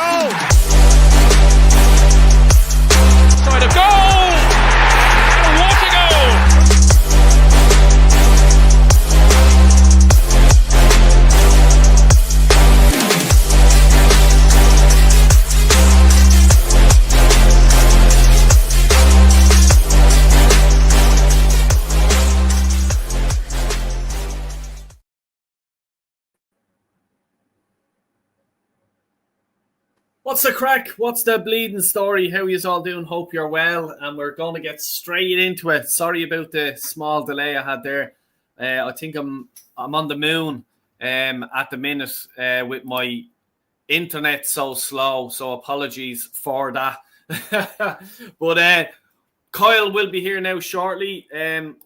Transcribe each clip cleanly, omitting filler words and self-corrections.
goal! Trying to goal! Oh, what a goal! What's the crack? What's the bleeding story? How you all doing? Hope you're well. And we're going to get straight into it. Sorry about the small delay I had there. I think I'm on the moon at the minute with my internet so slow. So apologies for that. But Kyle will be here now shortly.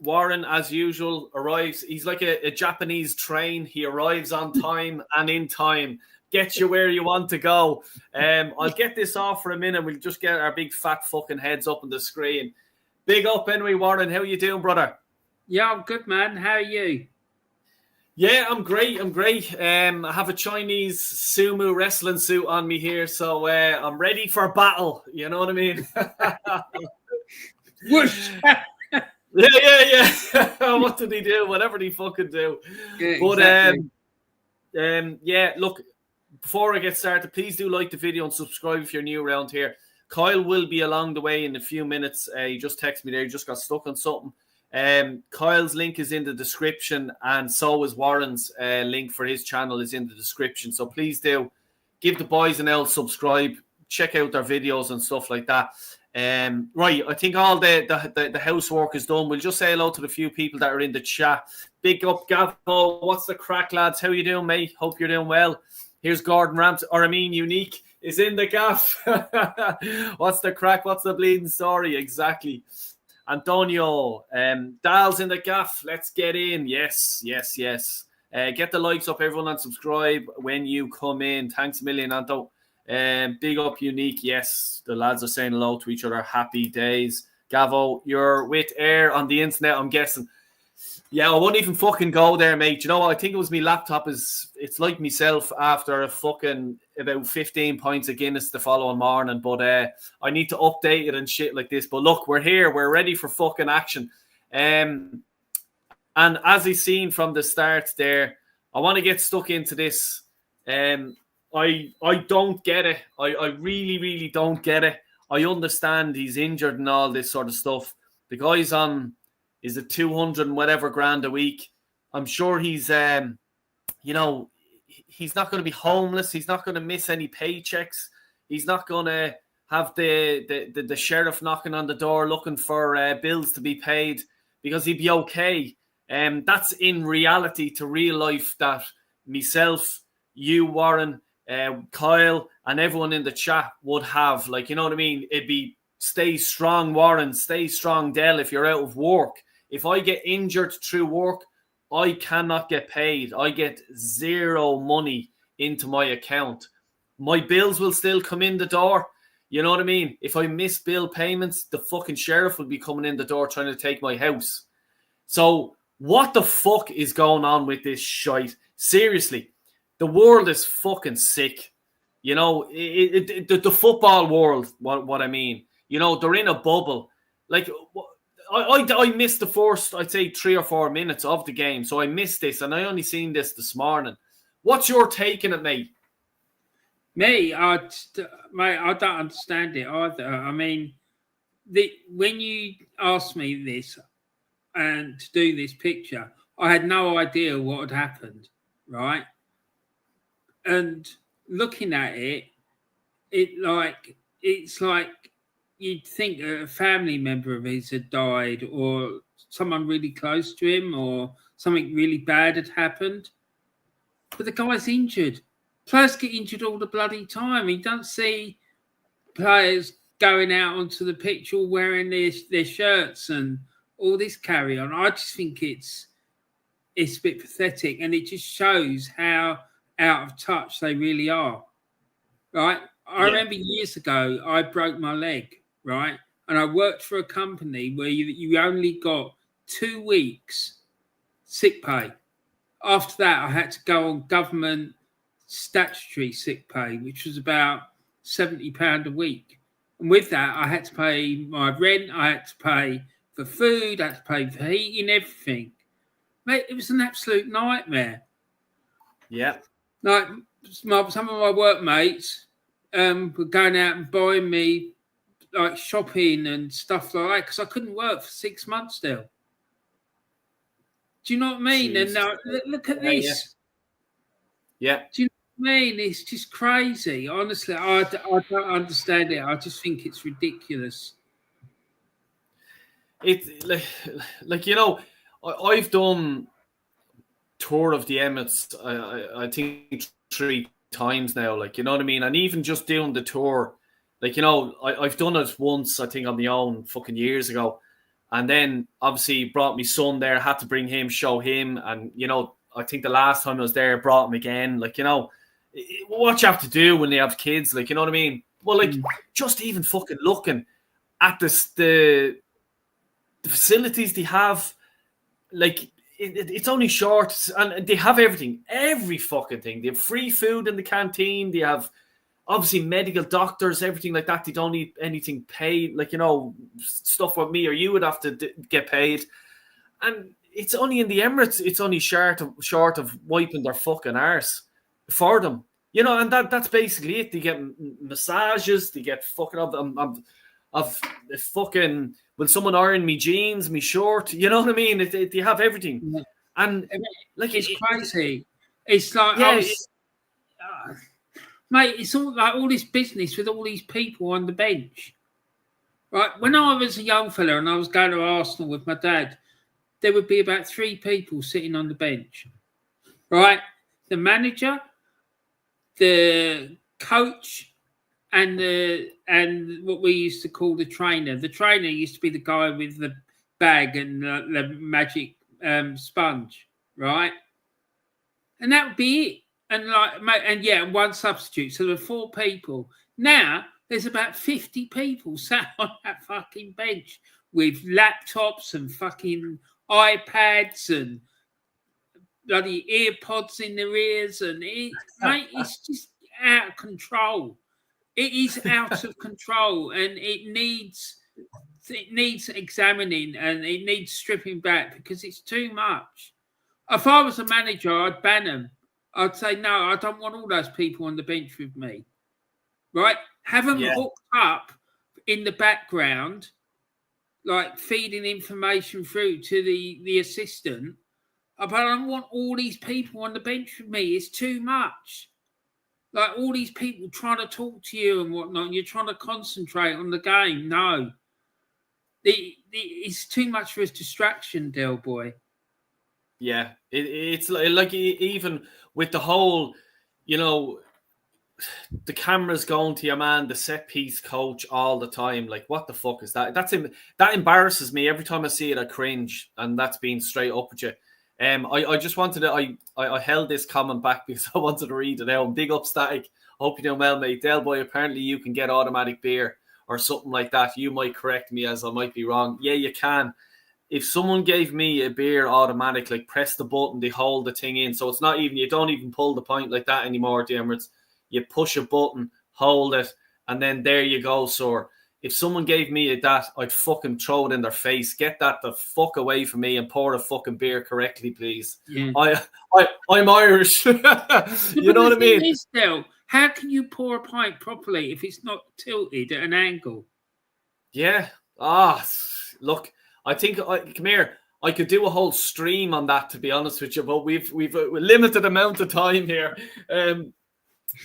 Warren, as usual, arrives. He's like a Japanese train. He arrives on time and in time. Get you where you want to go. I'll get this off for a minute. We'll just get our big fat fucking heads up on the screen. Big up anyway, Warren. How you doing, brother? Yeah, I'm good, man. How are you? Yeah, I'm great. I have a Chinese sumo wrestling suit on me here, so I'm ready for battle. You know what I mean? Whoosh! Yeah. What did he do? Whatever he fucking do. Yeah, but exactly. yeah, look. Before I get started, please do like the video and subscribe if you're new around here. Kyle will be along the way in a few minutes. He just texted me there. He just got stuck on something. Kyle's link is in the description, and so is Warren's link for his channel is in the description. So please do give the boys an L, subscribe, check out their videos and stuff like that. Right, I think all the housework is done. We'll just say hello to the few people that are in the chat. Big up, Gavo. What's the crack, lads? How you doing, mate? Hope you're doing well. Here's Gordon Ramsay, Unique is in the gaff. What's the crack? What's the bleeding story? Exactly. Antonio, Dal's in the gaff. Let's get in. Yes. Get the likes up, everyone, and subscribe when you come in. Thanks a million, Anto. Big up, Unique. Yes, the lads are saying hello to each other. Happy days. Gavo, you're with Air on the internet, I'm guessing. Yeah, I won't even fucking go there, mate. You know what? I think it was my laptop it's like myself after a fucking about 15 pints of Guinness the following morning. But I need to update it and shit like this. But look, we're here. We're ready for fucking action. And as he's seen from the start there, I want to get stuck into this. I don't get it. I really, really don't get it. I understand he's injured and all this sort of stuff. The guy's on... Is it 200 and whatever grand a week? I'm sure he's, he's not going to be homeless. He's not going to miss any paychecks. He's not going to have the sheriff knocking on the door looking for bills to be paid because he'd be okay. That's in reality to real life that myself, you, Warren, Kyle, and everyone in the chat would have. Like, you know what I mean? It'd be stay strong, Warren, stay strong, Del, if you're out of work. If I get injured through work, I cannot get paid. I get zero money into my account. My bills will still come in the door. You know what I mean? If I miss bill payments, the fucking sheriff will be coming in the door trying to take my house. So what the fuck is going on with this shite? Seriously, the world is fucking sick. You know, the football world, what I mean. You know, they're in a bubble. Like... I missed the first, I'd say, 3 or 4 minutes of the game. So I missed this, and I only seen this morning. What's your take on it, mate? Me, I don't understand it either. I mean, when you asked me this and to do this picture, I had no idea what had happened, right? And looking at it, it's like you'd think a family member of his had died or someone really close to him or something really bad had happened. But the guy's injured. Players get injured all the bloody time. You don't see players going out onto the pitch all wearing their shirts and all this carry on. I just think it's a bit pathetic, and it just shows how out of touch they really are, right? I remember years ago, I broke my leg, right? And I worked for a company where you only got 2 weeks sick pay. After that, I had to go on government statutory sick pay, which was about £70 a week. And with that, I had to pay my rent, I had to pay for food, I had to pay for heating, everything. Mate, it was an absolute nightmare. Yeah. Like, some of my workmates were going out and buying me like shopping and stuff like that because I couldn't work for 6 months still. Do you know what I mean? Jeez. And look at this. Yeah. Do you know what I mean? It's just crazy. Honestly, I don't understand it. I just think it's ridiculous. It's like you know, I've done tour of the Emirates. I think 3 times now. Like, you know what I mean? And even just doing the tour, like, you know, I've done it once, I think, on my own fucking years ago. And then obviously brought my son there, had to bring him, show him. And, you know, I think the last time I was there, brought him again. Like, you know, what you have to do when they have kids, like, you know what I mean? Well, like, just even fucking looking at the facilities they have, like, it's only short, and they have everything, every fucking thing. They have free food in the canteen. They have, obviously, medical doctors, everything like that. They don't need anything paid. Like, you know, stuff with me or you would have to get paid. And it's only in the Emirates, it's only short of wiping their fucking arse for them. You know, and that's basically it. They get massages, they get fucking of fucking, will someone iron me jeans, me short? You know what I mean? They have everything. Yeah. And like, it's crazy. It's like, yeah, mate, it's all like all this business with all these people on the bench. Right? When I was a young fella and I was going to Arsenal with my dad, there would be about 3 people sitting on the bench. Right? The manager, the coach, and what we used to call the trainer. The trainer used to be the guy with the bag and the magic sponge, right? And that would be it. And one substitute. So there were 4 people. Now there's about 50 people sat on that fucking bench with laptops and fucking iPads and bloody earpods in their ears, and mate, it's just out of control. It is out of control, and it needs examining, and it needs stripping back because it's too much. If I was a manager, I'd ban them. I'd say, no, I don't want all those people on the bench with me. Right? Have them hooked up in the background, like feeding information through to the assistant. But I don't want all these people on the bench with me. It's too much. Like, all these people trying to talk to you and whatnot, and you're trying to concentrate on the game. No. It's too much for a distraction, Del Boy. Yeah. It's like even with the whole, you know, the cameras going to your man, the set piece coach all the time. Like, what the fuck is that? That embarrasses me every time I see it. I cringe, and that's being straight up with you. I just wanted to, I held this comment back because I wanted to read it out. Big up, Static. Hope you're doing well, mate. Del Boy, apparently you can get automatic beer or something like that. You might correct me as I might be wrong. Yeah, you can. If someone gave me a beer automatic, like, press the button, they hold the thing in. So it's not even, you don't even pull the pint like that anymore, the Emirates. You push a button, hold it, and then there you go, sir. If someone gave me that, I'd fucking throw it in their face. Get that the fuck away from me and pour a fucking beer correctly, please. Yeah. I'm Irish. You know what I mean? Still, how can you pour a pint properly if it's not tilted at an angle? Yeah. Look, I think, come here. I could do a whole stream on that, to be honest with you, but we've a limited amount of time here.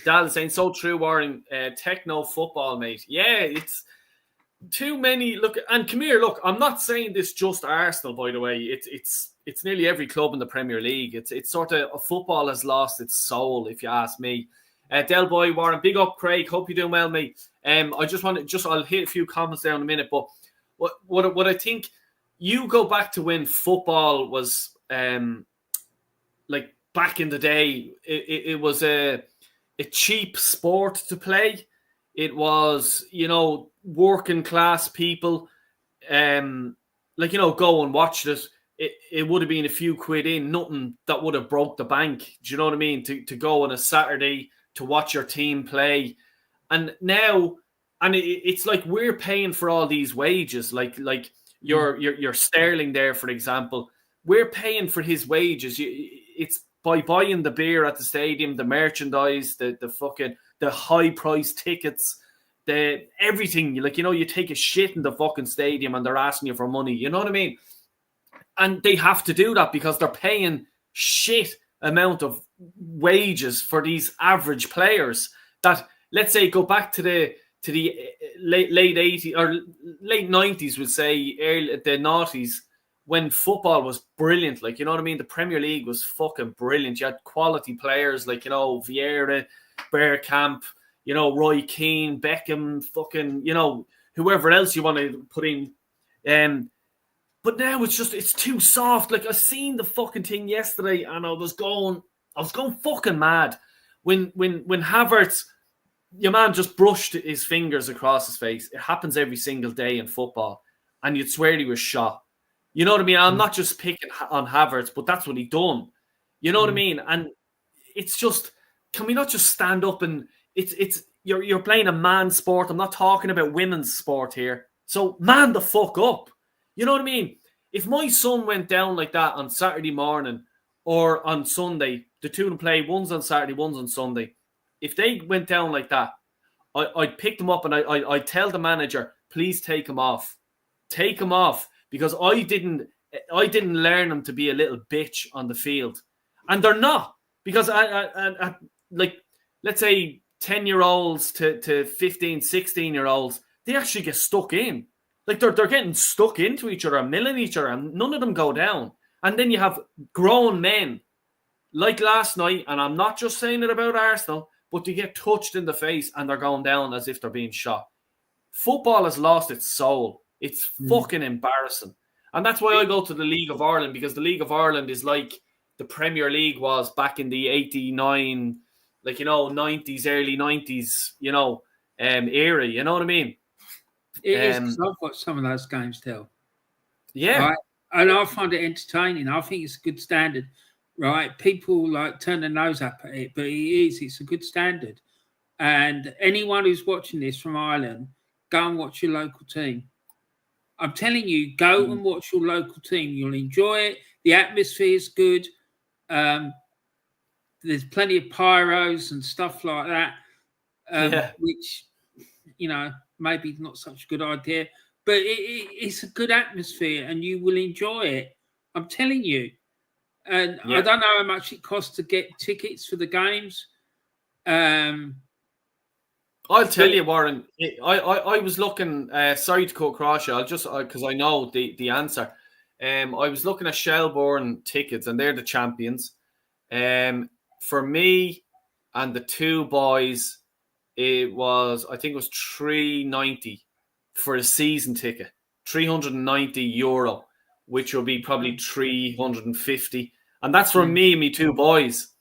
Dal is saying, so true, Warren. Techno football, mate. Yeah, it's too many. Look, and come here. Look, I'm not saying this just Arsenal, by the way. It's nearly every club in the Premier League. It's sort of, football has lost its soul, if you ask me. Del Boy, Warren, big up, Craig. Hope you're doing well, mate. I just want to I'll hit a few comments there in a minute, but what I think, you go back to when football was like back in the day. It was a cheap sport to play. It was, you know, working class people, like, you know, go and watch this. It would have been a few quid in, nothing that would have broke the bank. Do you know what I mean? To go on a Saturday to watch your team play, And now, and it's like we're paying for all these wages, like your Sterling there, for example. We're paying for his wages. It's by buying the beer at the stadium, the merchandise, the high price tickets, the everything. Like, you take a shit in the fucking stadium and they're asking you for money. You know what I mean? And they have to do that because they're paying shit amount of wages for these average players that, let's say, go back to the late 80s or late 90s, we'll say, early the noughties, when football was brilliant. Like, you know what I mean? The Premier League was fucking brilliant. You had quality players like, Vieira, Bergkamp, Roy Keane, Beckham, fucking, whoever else you want to put in. But now it's too soft. Like, I seen the fucking thing yesterday and I was going fucking mad when Havertz, your man just brushed his fingers across his face. It happens every single day in football, and you'd swear he was shot. You know what I mean? I'm not just picking on Havertz, but that's what he done. You know what I mean? And it's just, can we not just stand up and you're playing a man's sport? I'm not talking about women's sport here. So man the fuck up. You know what I mean? If my son went down like that on Saturday morning or on Sunday, the two of them play, one's on Saturday, one's on Sunday. If they went down like that, I'd pick them up and I'd tell the manager, please take him off. Take him off, because I didn't learn them to be a little bitch on the field. And they're not, because I like, let's say 10-year-olds to 15, 16-year-olds, they actually get stuck in. Like, they're getting stuck into each other, milling each other, and none of them go down. And then you have grown men, like last night, and I'm not just saying it about Arsenal, but they get touched in the face and they're going down as if they're being shot. Football has lost its soul. It's fucking embarrassing. And that's why I go to the League of Ireland, because the League of Ireland is like the Premier League was back in the 89, 90s, early 90s, era. You know what I mean? It is, because I've watched some of those games still. Yeah. Right? And I find it entertaining. I think it's a good standard, right? People turn their nose up at it, but it's a good standard. And anyone who's watching this from Ireland, go and watch your local team. I'm telling you, go and watch your local team. You'll enjoy it. The atmosphere is good. There's plenty of pyros and stuff like that, which, maybe not such a good idea, but it's a good atmosphere and you will enjoy it. I'm telling you. And I don't know how much it costs to get tickets for the games. I'll tell you, Warren, I was looking, sorry to cut across you, I'll just, because I know the answer. I was looking at Shelbourne tickets, and they're the champions. For me and the two boys, I think it was $390 for a season ticket, €390, which will be probably $350. And that's for me and me two boys.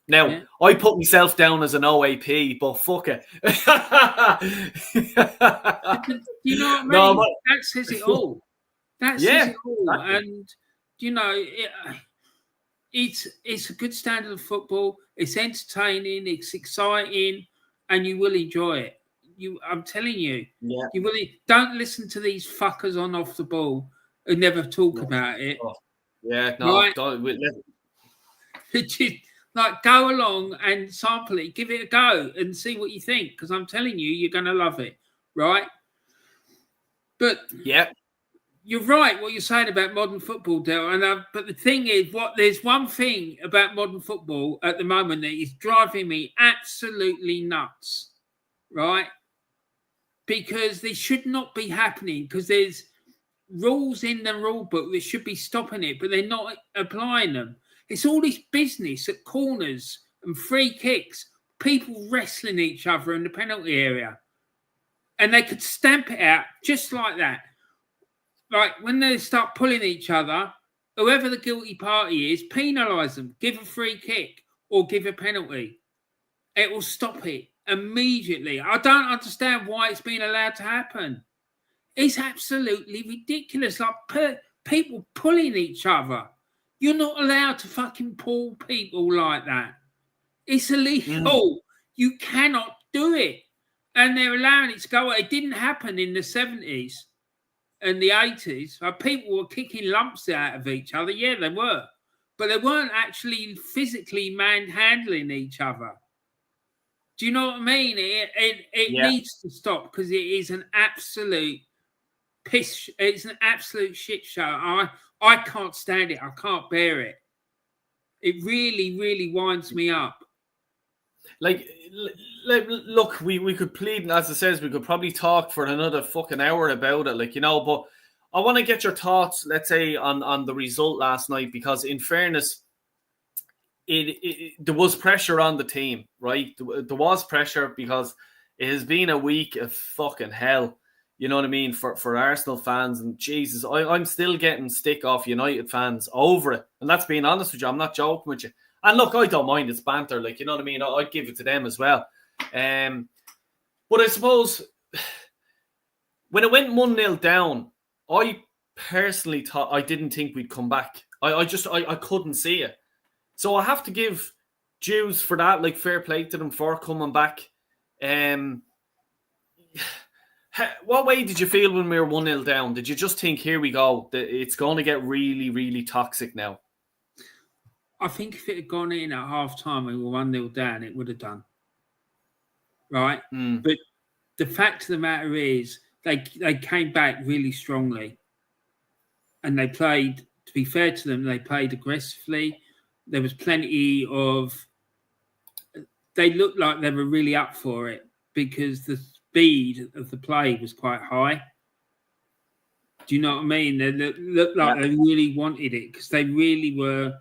Now, I put myself down as an OAP, but fuck it. You know what I mean? No, that says it all. That says it all. Exactly. And, it's a good standard of football. It's entertaining. It's exciting. And you will enjoy it. I'm telling you. Yeah. You really don't listen to these fuckers on Off the Ball who never talk about it. Oh. Yeah, no, right? Don't. Go along and sample it, give it a go and see what you think, because I'm telling you, you're going to love it, right? But you're right what you're saying about modern football, Del. But the thing is, there's one thing about modern football at the moment that is driving me absolutely nuts, right? Because they should not be happening, because there's rules in the rule book that should be stopping it, but they're not applying them. It's all this business at corners and free kicks, people wrestling each other in the penalty area. And they could stamp it out just like that. Like, when they start pulling each other, whoever the guilty party is, penalise them, give a free kick or give a penalty. It will stop it immediately. I don't understand why it's been allowed to happen. It's absolutely ridiculous. Like, people pulling each other. You're not allowed to fucking pull people like that. It's illegal. You cannot do it. and they're allowing it to go. It didn't happen in the 70s and the 80s. People were kicking lumps out of each other. Yeah, they were. But they weren't actually physically manhandling each other. Do you know what I mean? It needs to stop because it is an absolute piss. It's an absolute shit show. I can't stand it. I can't bear it. It really, really winds me up. Like, look, we could plead, and as it says, we could probably talk for another fucking hour about it, like, you know, but I want to get your thoughts, let's say, on the result last night, because in fairness, there was pressure on the team, right? There was pressure because it has been a week of fucking hell, you know what I mean, for Arsenal fans, and Jesus, I'm still getting stick off United fans over it, and that's being honest with you. I'm not joking with you. And look, I don't mind, it's banter, like, you know what I mean? I'd give it to them as well. But I suppose when it went 1-0 down, I personally thought, I didn't think we'd come back. I couldn't see it. So I have to give dues for that, like, fair play to them for coming back. What way did you feel when we were 1-0 down? Did you just think, here we go, it's going to get really, really toxic now? I think if it had gone in at half-time and we were 1-0 down, it would have done. Right? But the fact of the matter is, they came back really strongly. And they played, to be fair to them, they played aggressively. There was plenty of... They looked like they were really up for it because the speed of the play was quite high. Do you know what I mean? They looked like they really wanted it because they really were...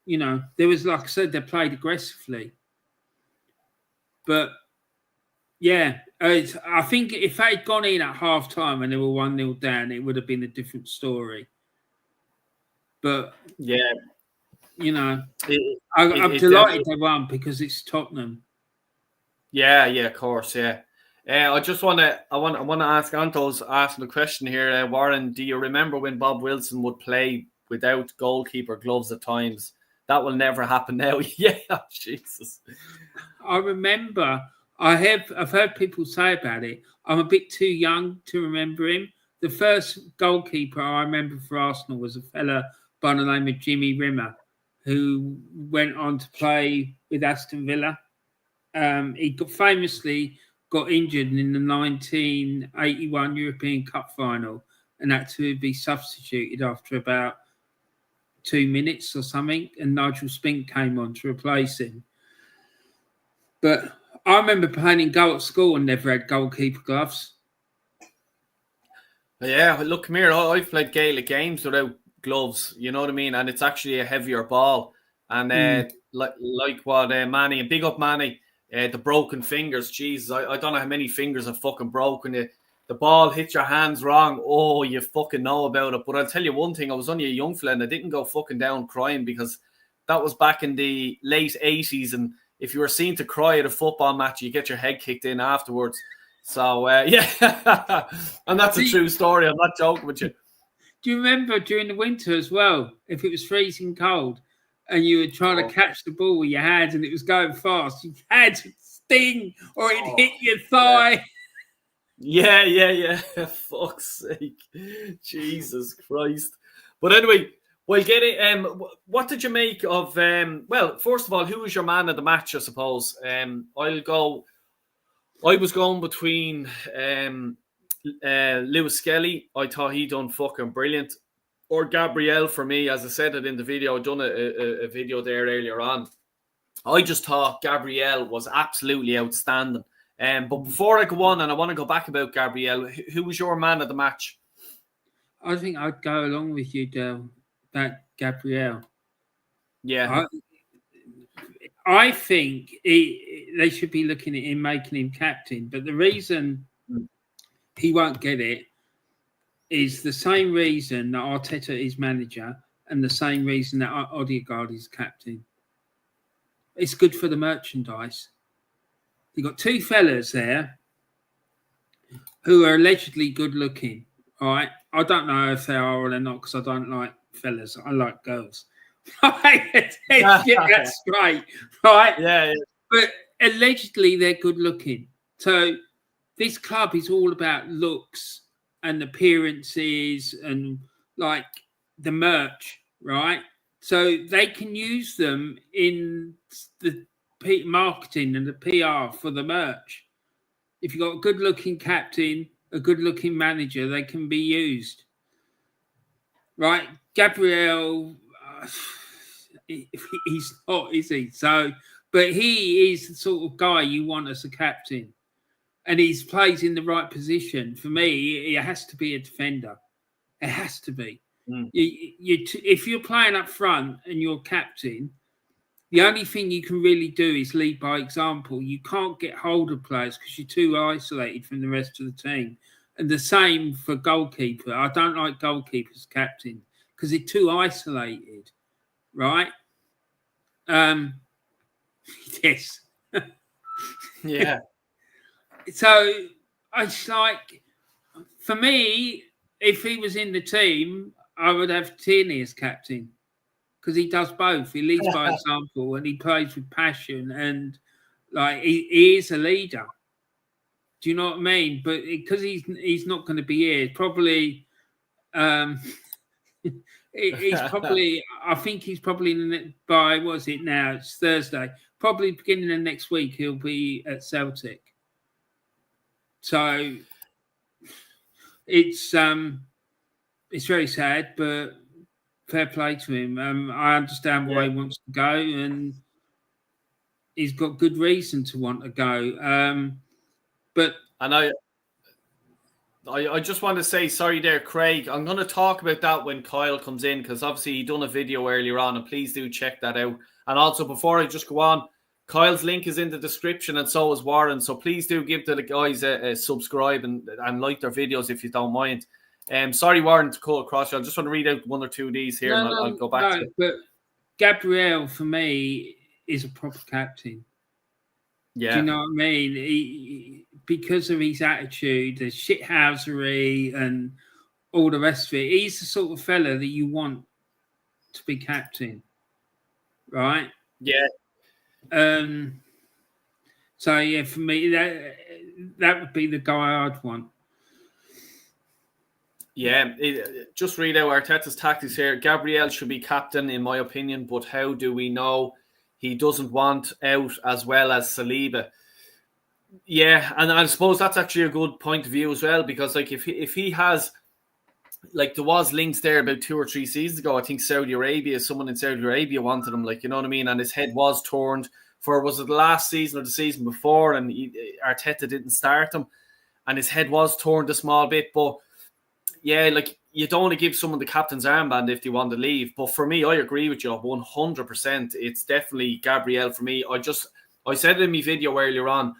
You know, there was, like I said, they played aggressively. But, yeah, I think if they had gone in at half-time and they were 1-0 down, it would have been a different story. But, yeah, you know, I'm delighted they won because it's Tottenham. Yeah, of course, yeah. I just want to ask Anto's asking the question here, Warren. Do you remember when Bob Wilson would play without goalkeeper gloves at times? That will never happen now. Yeah, Jesus. I remember. I've heard people say about it. I'm a bit too young to remember him. The first goalkeeper I remember for Arsenal was a fella by the name of Jimmy Rimmer, who went on to play with Aston Villa. He famously got injured in the 1981 European Cup final and had to be substituted after about 2 minutes or something, and Nigel Spink came on to replace him. But I remember playing in goal at school and never had goalkeeper gloves. Yeah, look, come here. I've played Gaelic games without gloves, you know what I mean? And it's actually a heavier ball. And like what Manny, and big up Manny, the broken fingers, Jesus, I don't know how many fingers have fucking broken. The ball hit your hands wrong. Oh, you fucking know about it. But I'll tell you one thing. I was only a young fella and I didn't go fucking down crying because that was back in the late 80s. And if you were seen to cry at a football match, you get your head kicked in afterwards. So, yeah. And that's a true story. I'm not joking with you. Do you remember during the winter as well, if it was freezing cold and you were trying to catch the ball with your hands and it was going fast, your hands would sting or it'd hit your thigh. Yeah. Fuck's sake. Jesus Christ. But anyway, we'll get it. What did you make of, well, first of all, who was your man of the match, I suppose? I was going between Lewis Skelly. I thought he done fucking brilliant. Or Gabriel for me, as I said it in the video. I done a video there earlier on. I just thought Gabriel was absolutely outstanding. But before I go on, and I want to go back about Gabriel, who was your man of the match? I think I'd go along with you, Del, about Gabriel. Yeah. I think they should be looking at him, making him captain. But the reason he won't get it is the same reason that Arteta is manager and the same reason that Odegaard is captain. It's good for the merchandise. You've got two fellas there who are allegedly good looking. All right. I don't know if they are or they're not because I don't like fellas. I like girls. Right? That's straight. Right? Yeah. But allegedly they're good looking. So this club is all about looks and appearances and like the merch, right? So they can use them in the marketing and the PR for the merch. If you've got a good-looking captain, a good-looking manager, they can be used. Right? Gabriel, he's not, is he? So, but he is the sort of guy you want as a captain. And he plays in the right position. For me, it has to be a defender. It has to be. If you're playing up front and you're captain, the only thing you can really do is lead by example. You can't get hold of players because you're too isolated from the rest of the team. And the same for goalkeeper. I don't like goalkeepers captain because they're too isolated, right? Yes. Yeah. So it's like, for me, if he was in the team, I would have Tierney as captain because he does both. He leads by example and he plays with passion and like he is a leader. Do you know what I mean? But because he's not going to be here, probably he's probably. I think he's probably by what's it now? It's Thursday. Probably beginning of next week he'll be at Celtic. So it's very sad, but fair play to him. I understand why he wants to go, and he's got good reason to want to go. But and I just want to say sorry there, Craig. I'm going to talk about that when Kyle comes in because obviously he done a video earlier on, and please do check that out. And also, before I just go on, Kyle's link is in the description, and so is Warren. So please do give the guys a subscribe and like their videos if you don't mind. Sorry, Warren, to cut across you. I just want to read out one or two of these here, and I'll go back to it. But Gabriel, for me, is a proper captain. Yeah. Do you know what I mean? Because of his attitude, the shithousery and all the rest of it, he's the sort of fella that you want to be captain, right? Yeah. So yeah, for me, that would be the guy I'd want. Yeah, just read out Arteta's tactics here. Gabriel should be captain, in my opinion, but how do we know he doesn't want out as well as Saliba? Yeah, and I suppose that's actually a good point of view as well, because like if he has, like there was links there about 2 or 3 seasons ago, I think someone in Saudi Arabia wanted him, like, you know what I mean? And his head was turned for, was it the last season or the season before, and Arteta didn't start him, and his head was turned a small bit, but yeah, like you don't want to give someone the captain's armband if they want to leave. But for me, I agree with you 100%. It's definitely Gabriel for me. I said it in my video earlier on,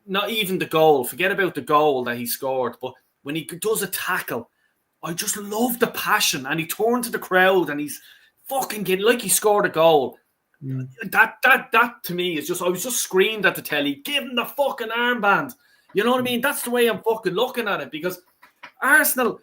not even the goal. Forget about the goal that he scored. But when he does a tackle, I just love the passion. And he turned to the crowd and he's fucking getting like he scored a goal. Mm. That to me is just, I was just screamed at the telly, give him the fucking armband. You know what I mean? That's the way I'm fucking looking at it, because Arsenal,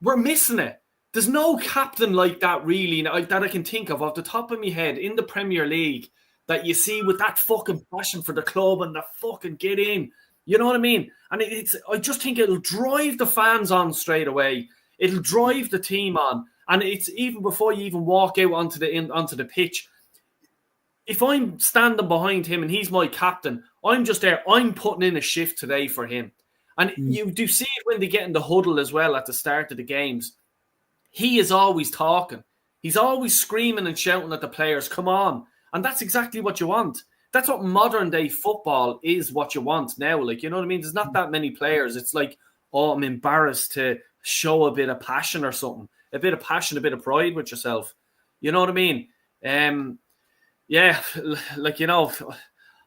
we're missing it. There's no captain like that really that I can think of off the top of my head in the Premier League that you see with that fucking passion for the club and the fucking get in. You know what I mean? And I just think it'll drive the fans on straight away. It'll drive the team on, and it's even before you even walk out onto the pitch. If I'm standing behind him and he's my captain, I'm just there. I'm putting in a shift today for him. And you do see it when they get in the huddle as well at the start of the games. He is always talking. He's always screaming and shouting at the players, come on. And that's exactly what you want. That's what modern day football is, what you want now. Like, you know what I mean? There's not that many players. It's like, oh, I'm embarrassed to show a bit of passion or something. A bit of passion, a bit of pride with yourself. You know what I mean? Yeah, like, you know...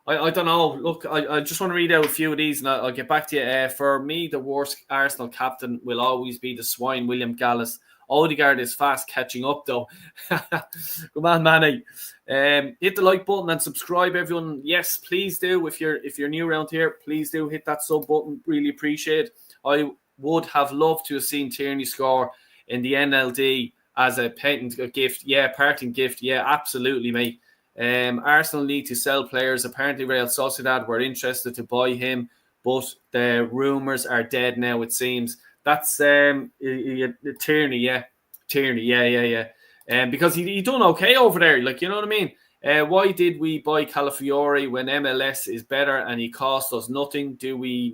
I don't know. Look, I just want to read out a few of these and I'll get back to you. For me, the worst Arsenal captain will always be the swine, William Gallas. Odegaard is fast catching up, though. Come on, Manny. Hit the like button and subscribe, everyone. Yes, please do. If you're new around here, please do hit that sub button. Really appreciate it. I would have loved to have seen Tierney score in the NLD as a parting gift. Yeah, absolutely, mate. Arsenal need to sell players. Apparently, Real Sociedad were interested to buy him, but the rumours are dead now, it seems. That's Tierney, yeah. Tierney, yeah. Because he done okay over there, like, you know what I mean? Why did we buy Calafiore when MLS is better and he cost us nothing? Do we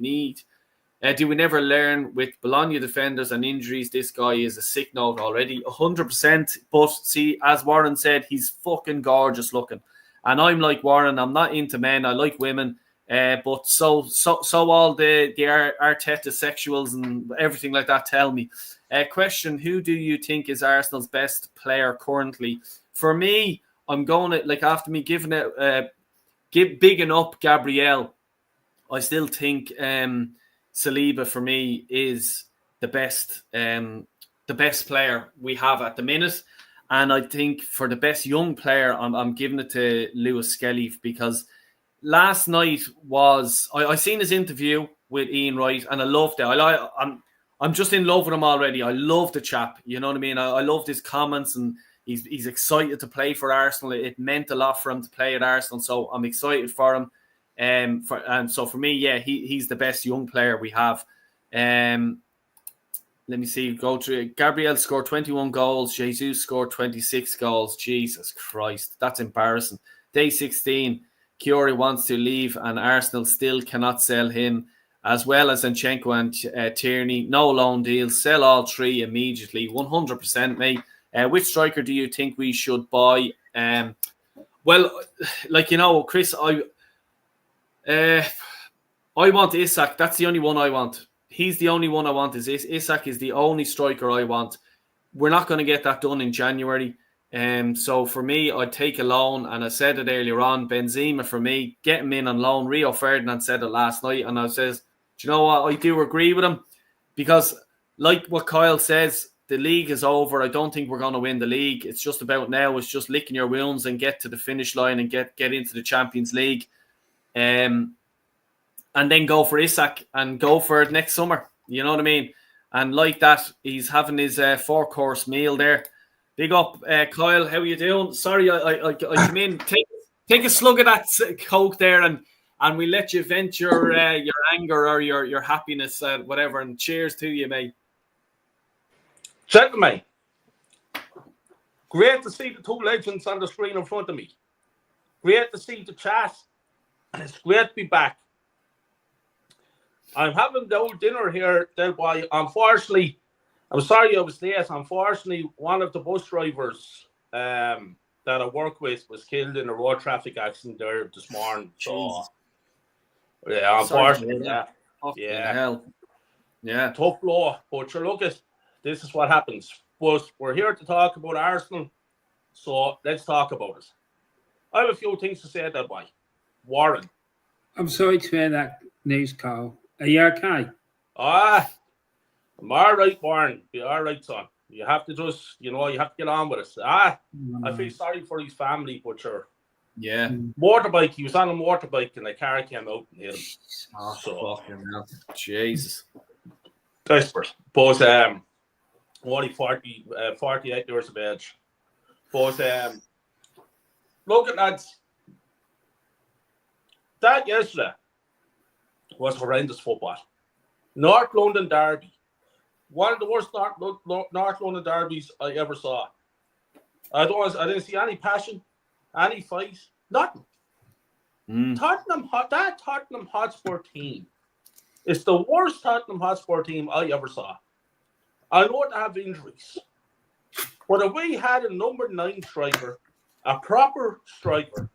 never learn with Bologna defenders and injuries? This guy is a sick note already, 100%. But see, as Warren said, he's fucking gorgeous looking. And I'm like Warren, I'm not into men, I like women. But so all the Arteta sexuals and everything like that tell me. Question, who do you think is Arsenal's best player currently? For me, I'm going to, like, after me giving it, bigging up Gabriel, I still think Saliba for me is the best player we have at the minute. And I think for the best young player, I'm giving it to Lewis Skelly, because last night was I seen his interview with Ian Wright and I loved it. I'm just in love with him already. I love the chap. You know what I mean? I loved his comments, and he's excited to play for Arsenal. It meant a lot for him to play at Arsenal, so I'm excited for him. And so for me, yeah, he's the best young player we have. Let me see. Go through it. Gabriel scored 21 goals. Jesus scored 26 goals. Jesus Christ, that's embarrassing. Day 16. Chiori wants to leave, and Arsenal still cannot sell him, as well as Zinchenko and Tierney. No loan deals. Sell all three immediately. 100%, mate. Which striker do you think we should buy? Well, like, you know, Chris, I want Isak. That's the only one I want. He's the only one I want. Isak is the only striker I want. We're not going to get that done in January. So for me, I'd take a loan, and I said it earlier on, Benzema for me, get him in on loan. Rio Ferdinand said it last night, and I says, do you know what? I do agree with him, because like what Kyle says, the league is over. I don't think we're going to win the league. It's just about now. It's just licking your wounds and get to the finish line and get into the Champions League. And then go for Isak and go for it next summer. You know what I mean? And like that, he's having his 4-course meal there. Big up, Kyle. How are you doing? Sorry, I came in. Take a slug of that Coke there, and we let you vent your anger or your happiness, whatever. And cheers to you, mate. Gentlemen, great to see the two legends on the screen in front of me. Great to see the chat, and it's great to be back. I'm having the old dinner here, Del Boy. Unfortunately, I'm sorry I was late. Unfortunately, one of the bus drivers that I work with was killed in a road traffic accident there this morning. So, yeah, unfortunately, yeah. Hell. Yeah. Tough blow. But sure, look, this is what happens. But we're here to talk about Arsenal, so let's talk about it. I have a few things to say, Del Boy. Warren. I'm sorry to hear that news, Carl. Are you okay? I'm all right, Warren. Be all right, son. You have to just, you have to get on with it. I feel sorry for his family, but sure. Yeah. Motorbike. He was on a motorbike and a car came out and hit him. Fucking hell. Jesus. Desperate. But only 48 years of age. But look at lads. That yesterday was horrendous football. North London derby. One of the worst North London derbies I ever saw. I didn't see any passion, any fight, nothing. Tottenham Hotspur team is the worst Tottenham Hotspur team I ever saw. I know they have injuries, but if we had a number 9 striker, a proper striker,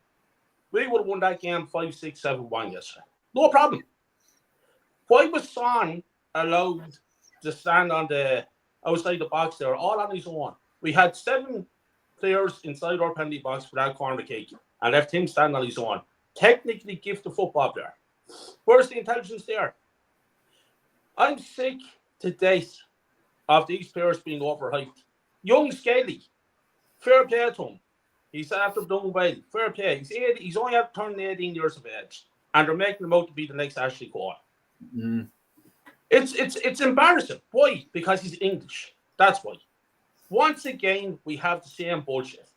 we would have won that game 5-6, 7-1 yesterday. No problem. Why was Son allowed to stand on the outside the box there, all on his own? We had 7 players inside our penalty box for that corner kick and left him stand on his own. Technically give the football there. Where's the intelligence there? I'm sick to death of these players being overhyped. Young Skelly, fair play to him. He's after doing well. Fair play. He's only after turning 18 years of age, and they're making him out to be the next Ashley Cole. It's embarrassing. Why? Because he's English. That's why. Once again, we have the same bullshit.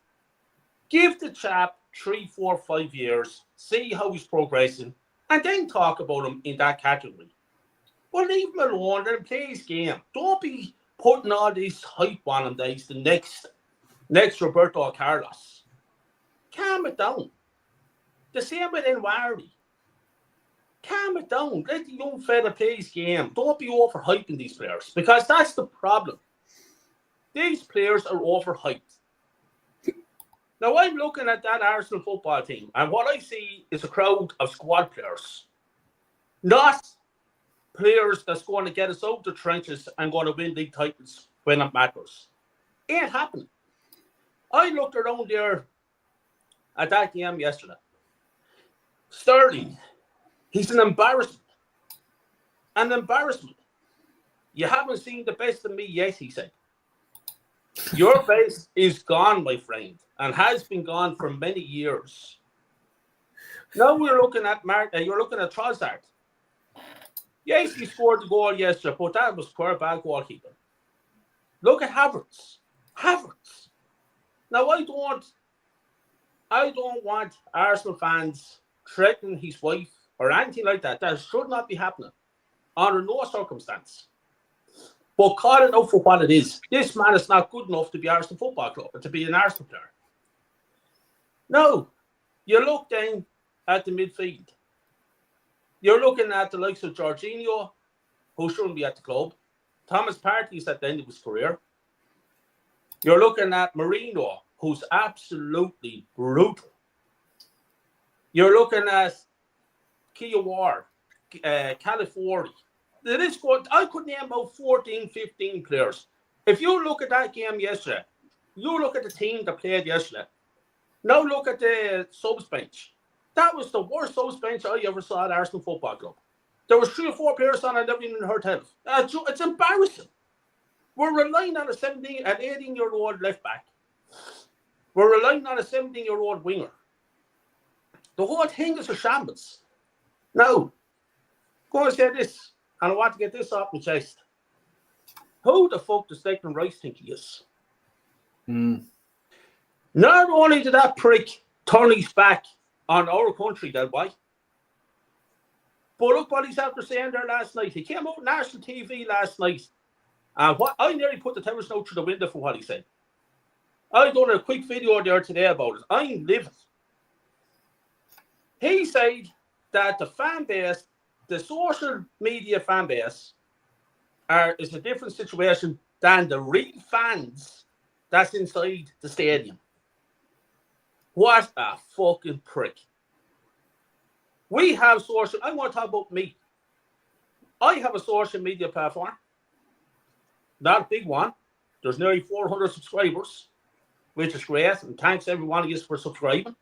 Give the chap 3, 4, 5 years, see how he's progressing, and then talk about him in that category. But leave him alone, let him play his game. Don't be putting all this hype on him that he's the next Roberto Carlos. Calm it down. The same with Nwari. Calm it down. Let the young fella play his game. Don't be overhyping these players, because that's the problem. These players are overhyped. Now, I'm looking at that Arsenal football team, and what I see is a crowd of squad players, not players that's going to get us out the trenches and going to win league titles when it matters. Ain't happening. I looked around there at that game yesterday. Sterling, he's an embarrassment. An embarrassment. You haven't seen the best of me yet, he said. Your base is gone, my friend, and has been gone for many years. Now you're looking at Trossard. Yes, he scored the goal yesterday, but that was poor bad goalkeeping. Look at Havertz. Havertz. Now I don't want Arsenal fans threatening his wife or anything like that. That should not be happening under no circumstance. But call it out for what it is. This man is not good enough to be Arsenal Football Club or to be an Arsenal player. No, you look down at the midfield. You're looking at the likes of Jorginho, who shouldn't be at the club. Thomas Partey's at the end of his career. You're looking at Marino, who's absolutely brutal. You're looking at Kyle Walsh, California. I could name about 14, 15 players. If you look at that game yesterday, you look at the team that played yesterday. Now look at the subs bench. That was the worst subs bench I ever saw at Arsenal Football Club. There was 3 or 4 players on and never even heard of. It's embarrassing. We're relying on a 17 and 18-year-old left back. We're relying on a 17-year-old winger. The whole thing is a shambles. Now, go and say this, and I want to get this off my chest. Who the fuck does Declan Rice think he is? Not only did that prick turn his back on our country that way, but look what he's after saying there last night. He came out on national TV last night, and I nearly put the television out through the window for what he said. I've done a quick video there today about it. I'm livid. He said that the fan base, the social media fan base, is a different situation than the real fans that's inside the stadium. What a fucking prick. We have social... I want to talk about me. I have a social media platform. Not a big one. There's nearly 400 subscribers, which is great. And thanks everyone of you for subscribing.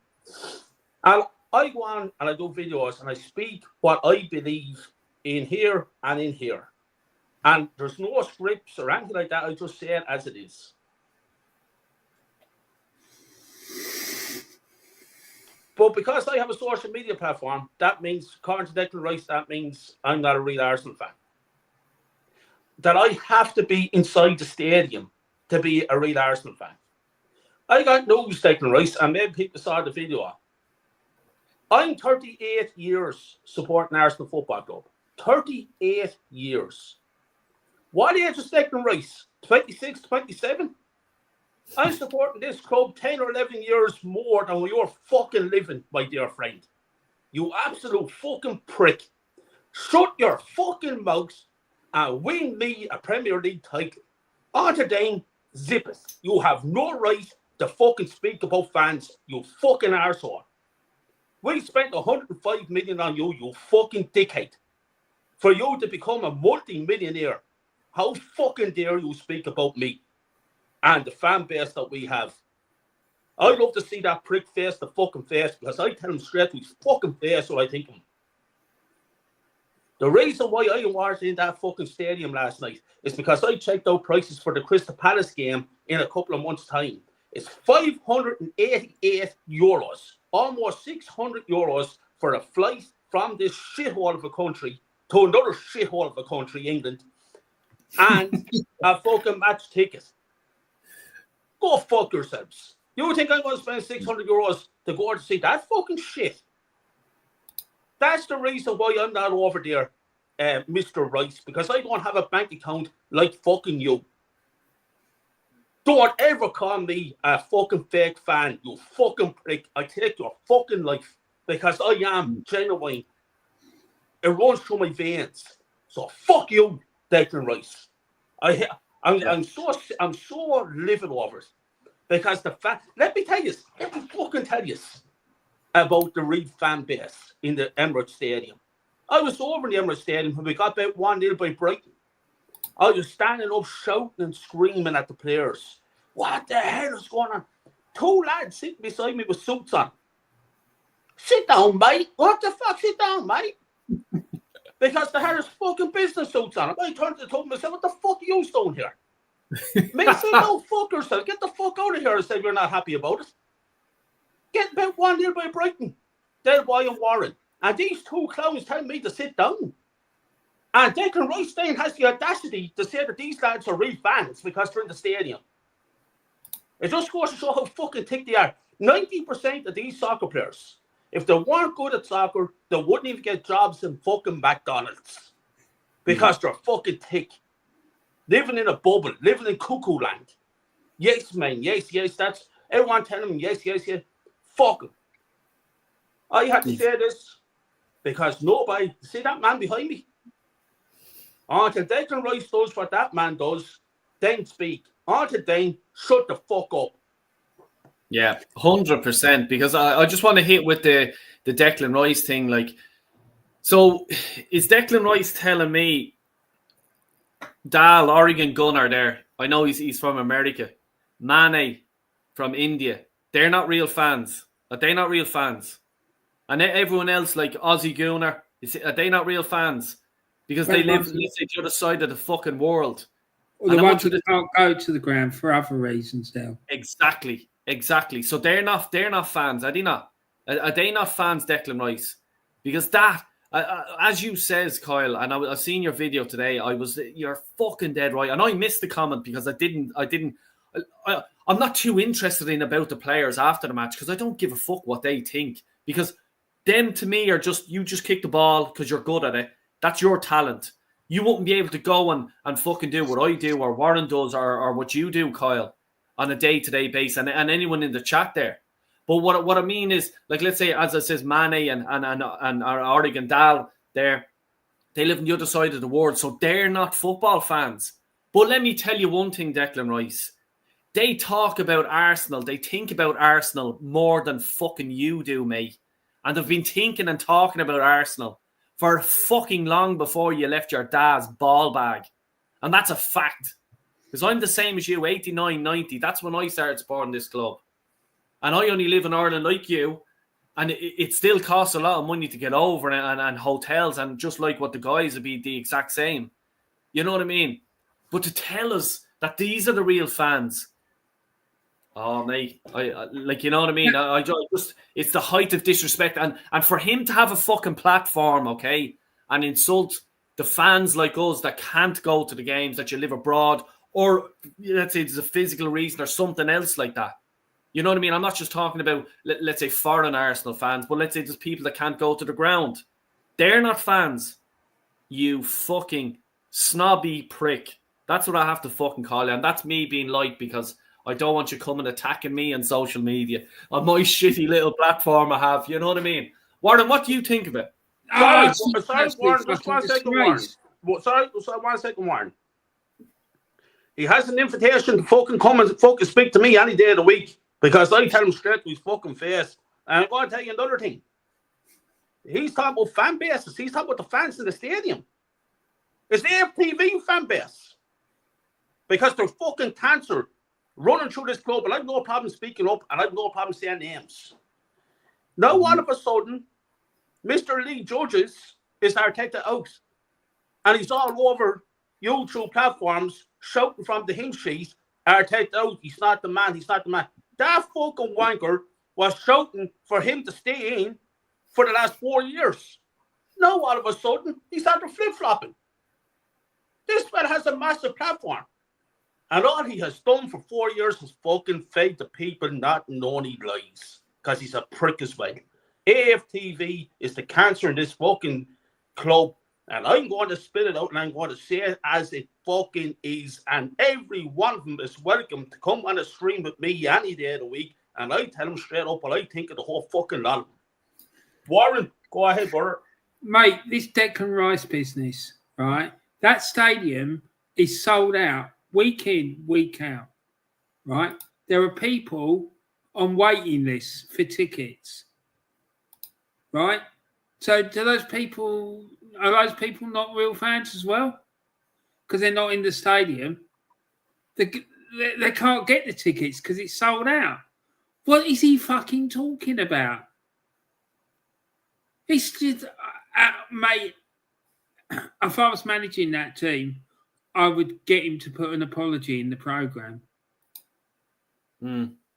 And I go on and I do videos and I speak what I believe in here and in here. And there's no scripts or anything like that. I just say it as it is. But because I have a social media platform, that means, according to Declan Rice, that means I'm not a real Arsenal fan. That I have to be inside the stadium to be a real Arsenal fan. I got news, Declan Rice, and maybe people saw the video. I'm 38 years supporting Arsenal Football Club. 38 years. What age is Declan Rice? 26, 27? I'm supporting this club 10 or 11 years more than you're fucking living, my dear friend. You absolute fucking prick. Shut your fucking mouth and win me a Premier League title. On to then, zip it. You have no right to fucking speak about fans, you fucking arsehole. We spent 105 million on you, you fucking dickhead. For you to become a multi-millionaire. How fucking dare you speak about me and the fan base that we have? I'd love to see that prick face the fucking face, because I tell him straight to his fucking face what I think of him. The reason why I was in that fucking stadium last night is because I checked out prices for the Crystal Palace game in a couple of months' time. It's 588 euros, almost 600 euros for a flight from this shithole of a country to another shithole of a country, England, and a fucking match ticket. Go fuck yourselves. You think I'm going to spend 600 euros to go to see that fucking shit. That's the reason why I'm not over there, Mr. Rice, because I don't have a bank account like fucking you. Don't ever call me a fucking fake fan, you fucking prick. I take your fucking life because I am genuine. It runs through my veins. So fuck you, Declan Rice. I'm so livid over it because let me fucking tell you about the Reed fan base in the Emirates Stadium. I was over in the Emirates Stadium when we got about 1-0 by Brighton. I was standing up shouting and screaming at the players. What the hell is going on? 2 lads sitting beside me with suits on. Sit down, mate. What the fuck? Sit down, mate. Because they had his fucking business suits on. I turned to them and said, what the fuck are you doing here? Mate said, no, fuck yourself. Get the fuck out of here. I said, you're not happy about it. Get about 1-0 by Brighton. Kyle Walsh and Warren. And these 2 clowns telling me to sit down. And Declan Rice then has the audacity to say that these lads are real fans because they're in the stadium. It just goes to show how fucking thick they are. 90% of these soccer players, if they weren't good at soccer, they wouldn't even get jobs in fucking McDonald's. Because they're fucking thick. Living in a bubble, living in cuckoo land. Yes, man, yes, that's everyone telling them yes. Fuck them. I had to say this because nobody, see that man behind me? Until Declan Rice does what that man does, then speak. Until then, shut the fuck up. Yeah, 100%. Because I just want to hit with the Declan Rice thing. Like, so is Declan Rice telling me Dal, Oregon Gunner there? I know he's from America. Mane from India. They're not real fans. Are they not real fans? And everyone else, like Aussie Gunner, are they not real fans? Because they live, let's say, the other side of the fucking world. Or the ones that can't go to the ground for other reasons now. Exactly. So they're not fans, are they not? Are they not fans, Declan Rice? Because that, as you says, Kyle, and I've seen your video today, you're fucking dead right. And I missed the comment because I'm not too interested in about the players after the match because I don't give a fuck what they think. Because them to me are you just kick the ball because you're good at it. That's your talent. You wouldn't be able to go and fucking do what I do or Warren does or what you do, Kyle, on a day-to-day basis and anyone in the chat there. But what I mean is, like, let's say, as I says, Mane and Oregon Dal there, they live on the other side of the world, so they're not football fans. But let me tell you one thing, Declan Rice. They talk about Arsenal. They think about Arsenal more than fucking you do, mate. And they've been thinking and talking about Arsenal for fucking long before you left your dad's ball bag. And that's a fact. Because I'm the same as you, 89, 90. That's when I started supporting this club. And I only live in Ireland like you. And it still costs a lot of money to get over and hotels. And just like what the guys would be the exact same. You know what I mean? But to tell us that these are the real fans. Oh, mate. You know what I mean? I just, it's the height of disrespect. And for him to have a fucking platform, okay, and insult the fans like us that can't go to the games, that you live abroad, or let's say there's a physical reason or something else like that. You know what I mean? I'm not just talking about, let's say, foreign Arsenal fans, but let's say there's people that can't go to the ground. They're not fans. You fucking snobby prick. That's what I have to fucking call you. And that's me being light because I don't want you coming attacking me on social media on my shitty little platform I have. You know what I mean? Warren, what do you think of it? Sorry, Warren. Just 1 second, Warren. Sorry, 1 second, Warren. He has an invitation to fucking come and fucking speak to me any day of the week because I tell him straight to his fucking face. And I'm going to tell you another thing. He's talking about fan bases. He's talking about the fans in the stadium. It's the FTV fan base. Because they're fucking cancer running through this club, and I've no problem speaking up, and I've no problem saying names. Now, all of a sudden, Mr. Lee Judges is Arteta out. And he's all over YouTube platforms shouting from the hymn sheet, Arteta out, he's not the man. That fucking wanker was shouting for him to stay in for the last 4 years. Now, all of a sudden, he's after flip-flopping. This man has a massive platform. And all he has done for 4 years is fucking fake the people not knowing he lies. because he's a prick as well. AFTV is the cancer in this fucking club, and I'm going to spit it out and I'm going to say it as it fucking is. And every one of them is welcome to come on a stream with me any day of the week, and I tell them straight up what I think of the whole fucking lot of them. Warren, go ahead, brother. Mate, this Declan Rice business, right? That stadium is sold out week in, week out, right? There are people on waiting lists for tickets, right? So are those people not real fans as well? Because they're not in the stadium. They can't get the tickets because it's sold out. What is he fucking talking about? It's just, mate, if I was managing that team, I would get him to put an apology in the programme.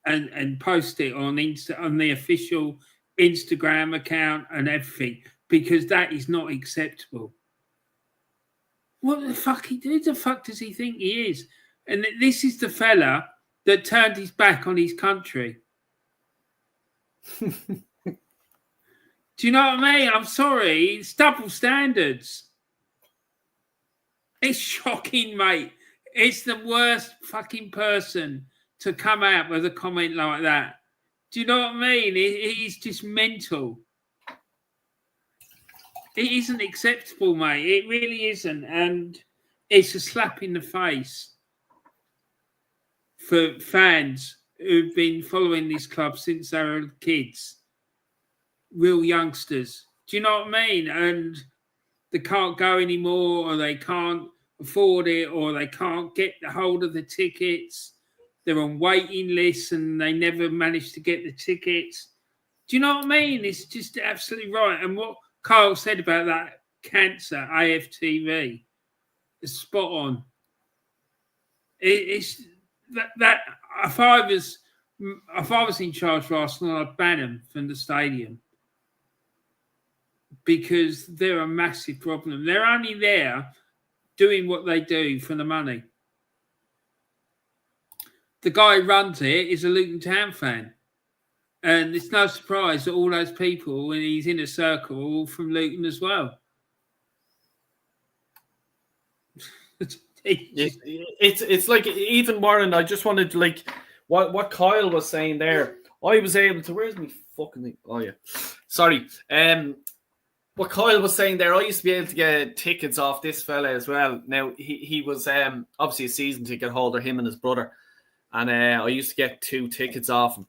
And post it on the official Instagram account and everything, because that is not acceptable. What the fuck? Who the fuck does he think he is? And this is the fella that turned his back on his country. Do you know what I mean? I'm sorry. It's double standards. It's shocking, mate. It's the worst fucking person to come out with a comment like that. Do you know what I mean? He's just mental. It isn't acceptable, mate. It really isn't. And it's a slap in the face for fans who've been following this club since they were kids. Real youngsters. Do you know what I mean? And they can't go anymore, or they can't afford it, or they can't get the hold of the tickets. They're on waiting lists and they never manage to get the tickets. Do you know what I mean? It's just absolutely right. And what Kyle said about that cancer, AFTV, is spot on. It's that if I was in charge for Arsenal, I'd ban them from the stadium, because they're a massive problem. They're only there doing what they do for the money. The guy who runs it is a Luton Town fan. And it's no surprise that all those people, when he's in a circle, are all from Luton as well. It's like, even Warren, I just wanted to, like, what Kyle was saying there, I was able to, where's my fucking thing? Oh, yeah. Sorry. What Kyle was saying there, I used to be able to get tickets off this fella as well. Now, he was obviously a season ticket holder, him and his brother. And I used to get 2 tickets off him.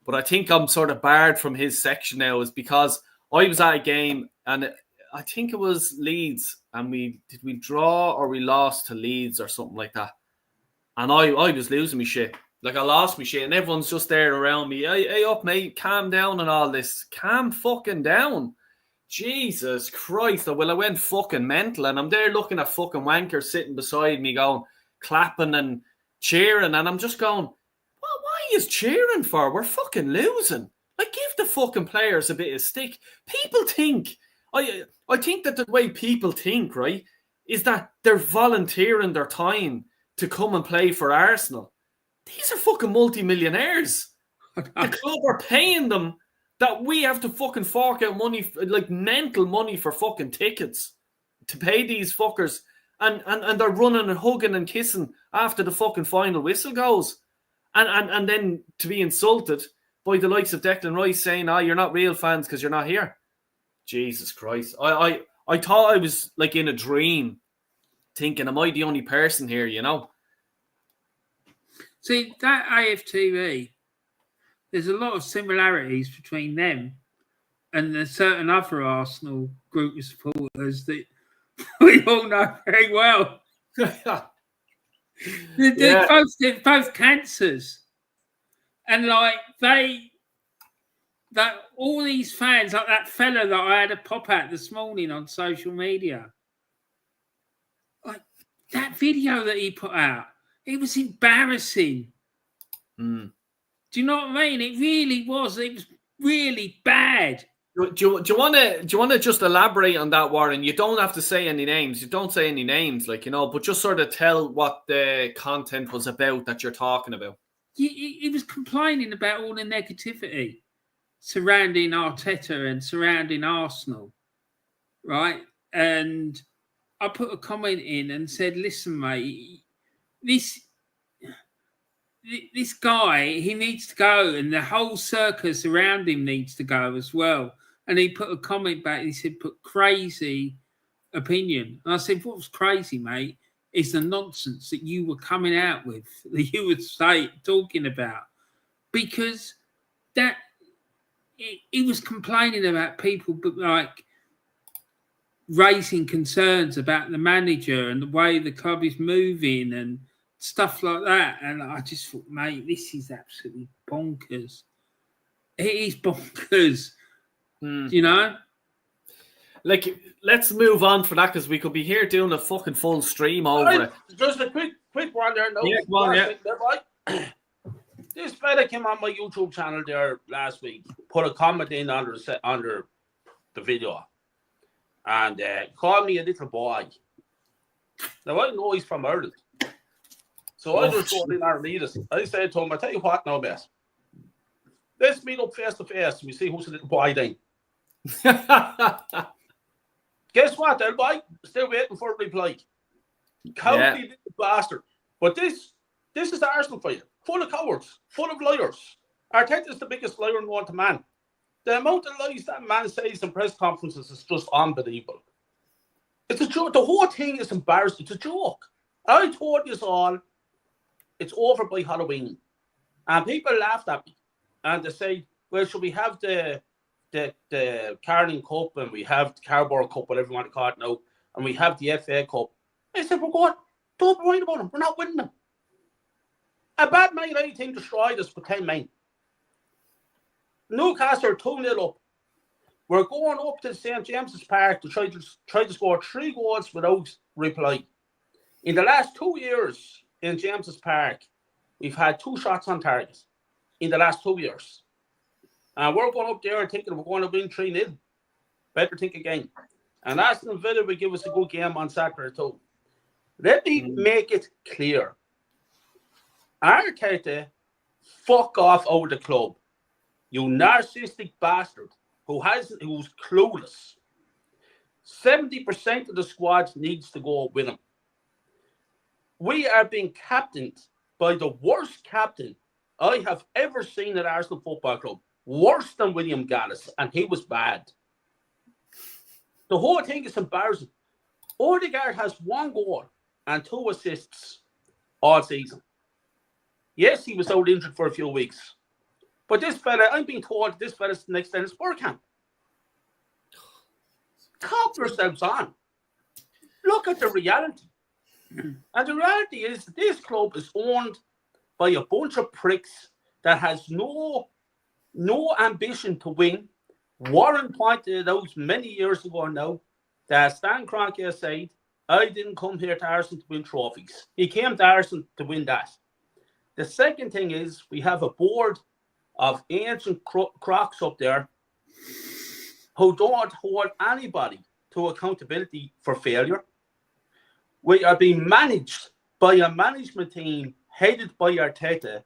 But I think I'm sort of barred from his section now, is because I was at a game, and I think it was Leeds, and we draw or we lost to Leeds or something like that. And I was losing my shit. Like, I lost my shit, and everyone's just there around me. Hey up, mate, calm down and all this. Calm fucking down. Jesus Christ. Well, I went fucking mental, and I'm there looking at fucking wankers sitting beside me going, clapping and cheering, and I'm just going, what are you cheering for? We're fucking losing. Like, give the fucking players a bit of stick. People think, I think that the way people think, right, is that they're volunteering their time to come and play for Arsenal. These are fucking multi-millionaires. The club are paying them that we have to fucking fork out money, like mental money, for fucking tickets to pay these fuckers. And they're running and hugging and kissing after the fucking final whistle goes. And then to be insulted by the likes of Declan Rice saying, you're not real fans because you're not here. Jesus Christ. I thought I was like in a dream, thinking, am I the only person here, you know? See, that AFTV, there's a lot of similarities between them and a certain other Arsenal group of supporters that we all know very well. They're both cancers. And like that all these fans, like that fella that I had a pop at this morning on social media, like that video that he put out, it was embarrassing. Do you know what I mean? It really was. It was really bad. Do you want to just elaborate on that, Warren? You don't have to say any names. You don't say any names, like, you know, but just sort of tell what the content was about that you're talking about. He was complaining about all the negativity. surrounding Arteta and surrounding Arsenal, right? And I put a comment in and said, listen, mate, this guy, he needs to go, and the whole circus around him needs to go as well. And he put a comment back, he said, put crazy opinion. And I said, what was crazy, mate, is the nonsense that you were coming out with, that you would say, talking about. Because that, he was complaining about people, but like, raising concerns about the manager and the way the club is moving and stuff like that. And I just thought, mate, this is absolutely bonkers. It is bonkers, you know? Like, let's move on for that, because we could be here doing a fucking full stream over it. Just a quick one there. No, yeah, go on, yeah. This fella came on my YouTube channel there last week, put a comment in under the video, and called me a little boy. Now, I know he's from Ireland. So I just go in and read it. I said to him, I tell you what now, best. Let's meet up face to face. We see who's a little boy then. Guess what, little boy? Still waiting for a reply. Cowardly little bastard. But this is Arsenal for you. Full of cowards. Full of liars. Arteta's the biggest liar known to man. The amount of lies that man says in press conferences is just unbelievable. It's a joke. The whole thing is embarrassing. It's a joke. I told you all, it's over by Halloween. And people laughed at me. And they say, well, should we have the Carling Cup, and we have the Carabao Cup, whatever you want to call it now, and we have the FA Cup? I said, we're going, don't worry about them. We're not winning them. A bad Man United team destroyed us with 10 men. Newcastle are 2-0 up. We're going up to St. James's Park to try to score 3 goals without reply. In the last 2 years in James's Park, we've had 2 shots on target in the last 2 years. And we're going up there thinking we're going to win 3-0. Better think again. And Aston Villa will give us a good game on Saturday too. Let me make it clear. Arteta, fuck off out of the club. You narcissistic bastard who's clueless. 70% of the squad needs to go with him. We are being captained by the worst captain I have ever seen at Arsenal Football Club. Worse than William Gallas, and he was bad. The whole thing is embarrassing. Odegaard has 1 goal and 2 assists all season. Yes, he was out injured for a few weeks. But this fella, I'm being told this fella's the next Dennis Bergkamp. Cop yourselves on. Look at the reality. And the reality is that this club is owned by a bunch of pricks that has no ambition to win. Warren pointed it out many years ago now that Stan Kroenke said, I didn't come here to Arsenal to win trophies. He came to Arsenal to win that. The second thing is we have a board of ancient crocs up there who don't hold anybody to accountability for failure. We are being managed by a management team headed by Arteta,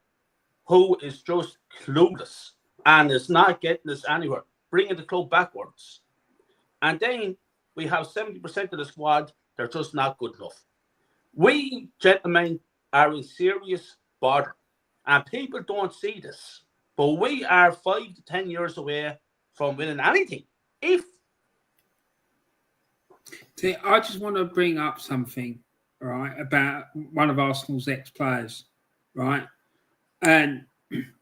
who is just clueless and is not getting us anywhere, bringing the club backwards. And then we have 70% of the squad, they're just not good enough. We, gentlemen, are in serious bother. And people don't see this. But we are 5 to 10 years away from winning anything. See, I just want to bring up something, right, about one of Arsenal's ex-players, right? And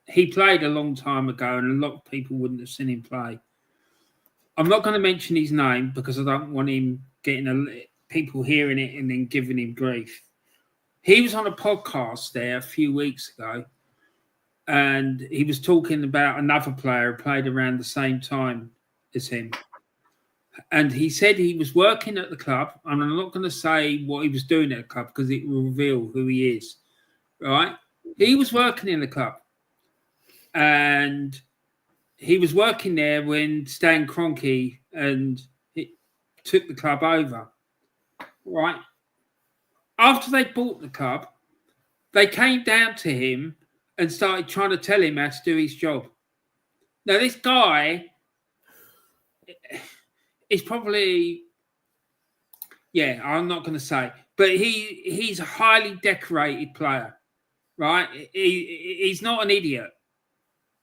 he played a long time ago, and a lot of people wouldn't have seen him play. I'm not going to mention his name because I don't want him getting people hearing it and then giving him grief. He was on a podcast there a few weeks ago, and he was talking about another player who played around the same time as him. And he said he was working at the club, and I'm not going to say what he was doing at the club because it will reveal who he is, right? He was working in the club, and he was working there when Stan Kroenke and it took the club over, right? After they bought the club, they came down to him and started trying to tell him how to do his job. Now, this guy is probably, I'm not going to say, but he's a highly decorated player, right? He's not an idiot.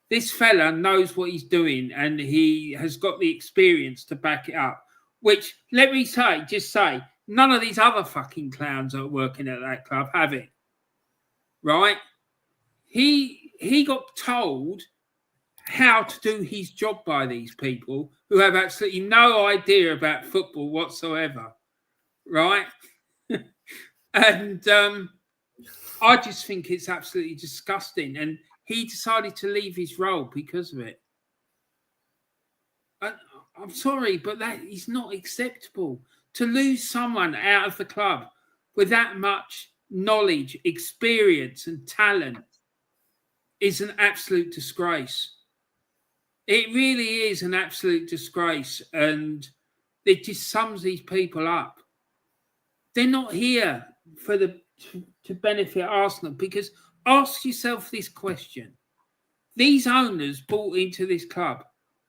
This fella knows what he's doing, and he has got the experience to back it up. Which, let me say, none of these other fucking clowns that are working at that club have it, right? He got told how to do his job by these people who have absolutely no idea about football whatsoever, right? And I just think it's absolutely disgusting. And he decided to leave his role because of it. I'm sorry, but that is not acceptable. To lose someone out of the club with that much knowledge, experience, and talent is an absolute disgrace. It really is an absolute disgrace, and it just sums these people up. They're not here to benefit Arsenal, because ask yourself this question. These owners bought into this club.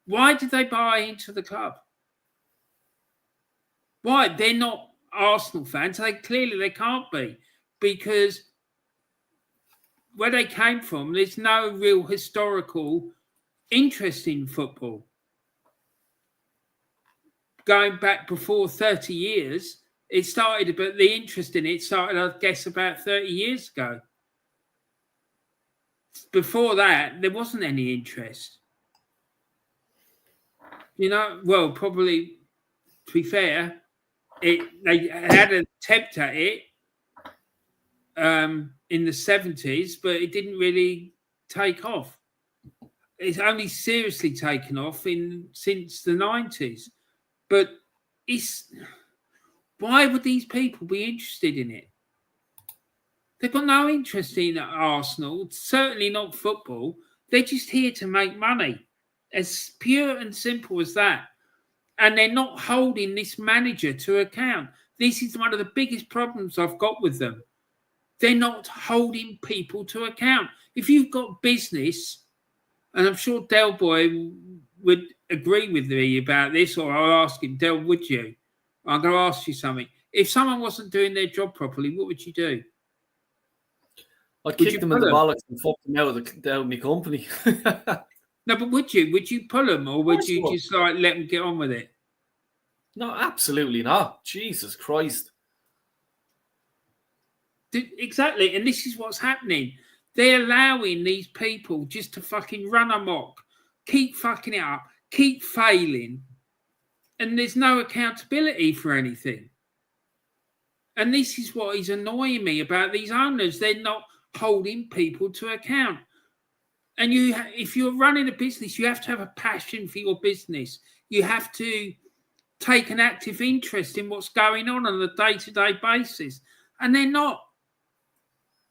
Why did they buy into the club? Why? They're not Arsenal fans. They can't be, because where they came from, there's no real historical interest in football. Going back before 30 years, it started, but the interest in it started, I guess, about 30 years ago. Before that, there wasn't any interest. Well, probably, to be fair, they had an attempt at it in the 70s, but it didn't really take off. It's only seriously taken off since the 90s. But why would these people be interested in it? They've got no interest in Arsenal, certainly not football. They're just here to make money. As pure and simple as that. And they're not holding this manager to account. This is one of the biggest problems I've got with them. They're not holding people to account. If you've got business, and I'm sure Del Boy would agree with me about this, or I'll ask him, Del, would you? I'm going to ask you something. If someone wasn't doing their job properly, what would you do? I'd kick them in the bollocks and fuck them out of my company. No, but would you? Would you pull them, or would you just let them get on with it? No, absolutely not. Jesus Christ. Exactly, and this is what's happening. They're allowing these people just to fucking run amok, keep fucking it up, keep failing, and there's no accountability for anything. And this is what is annoying me about these owners. They're not holding people to account. And if you're running a business, you have to have a passion for your business. You have to take an active interest in what's going on a day-to-day basis. And they're not.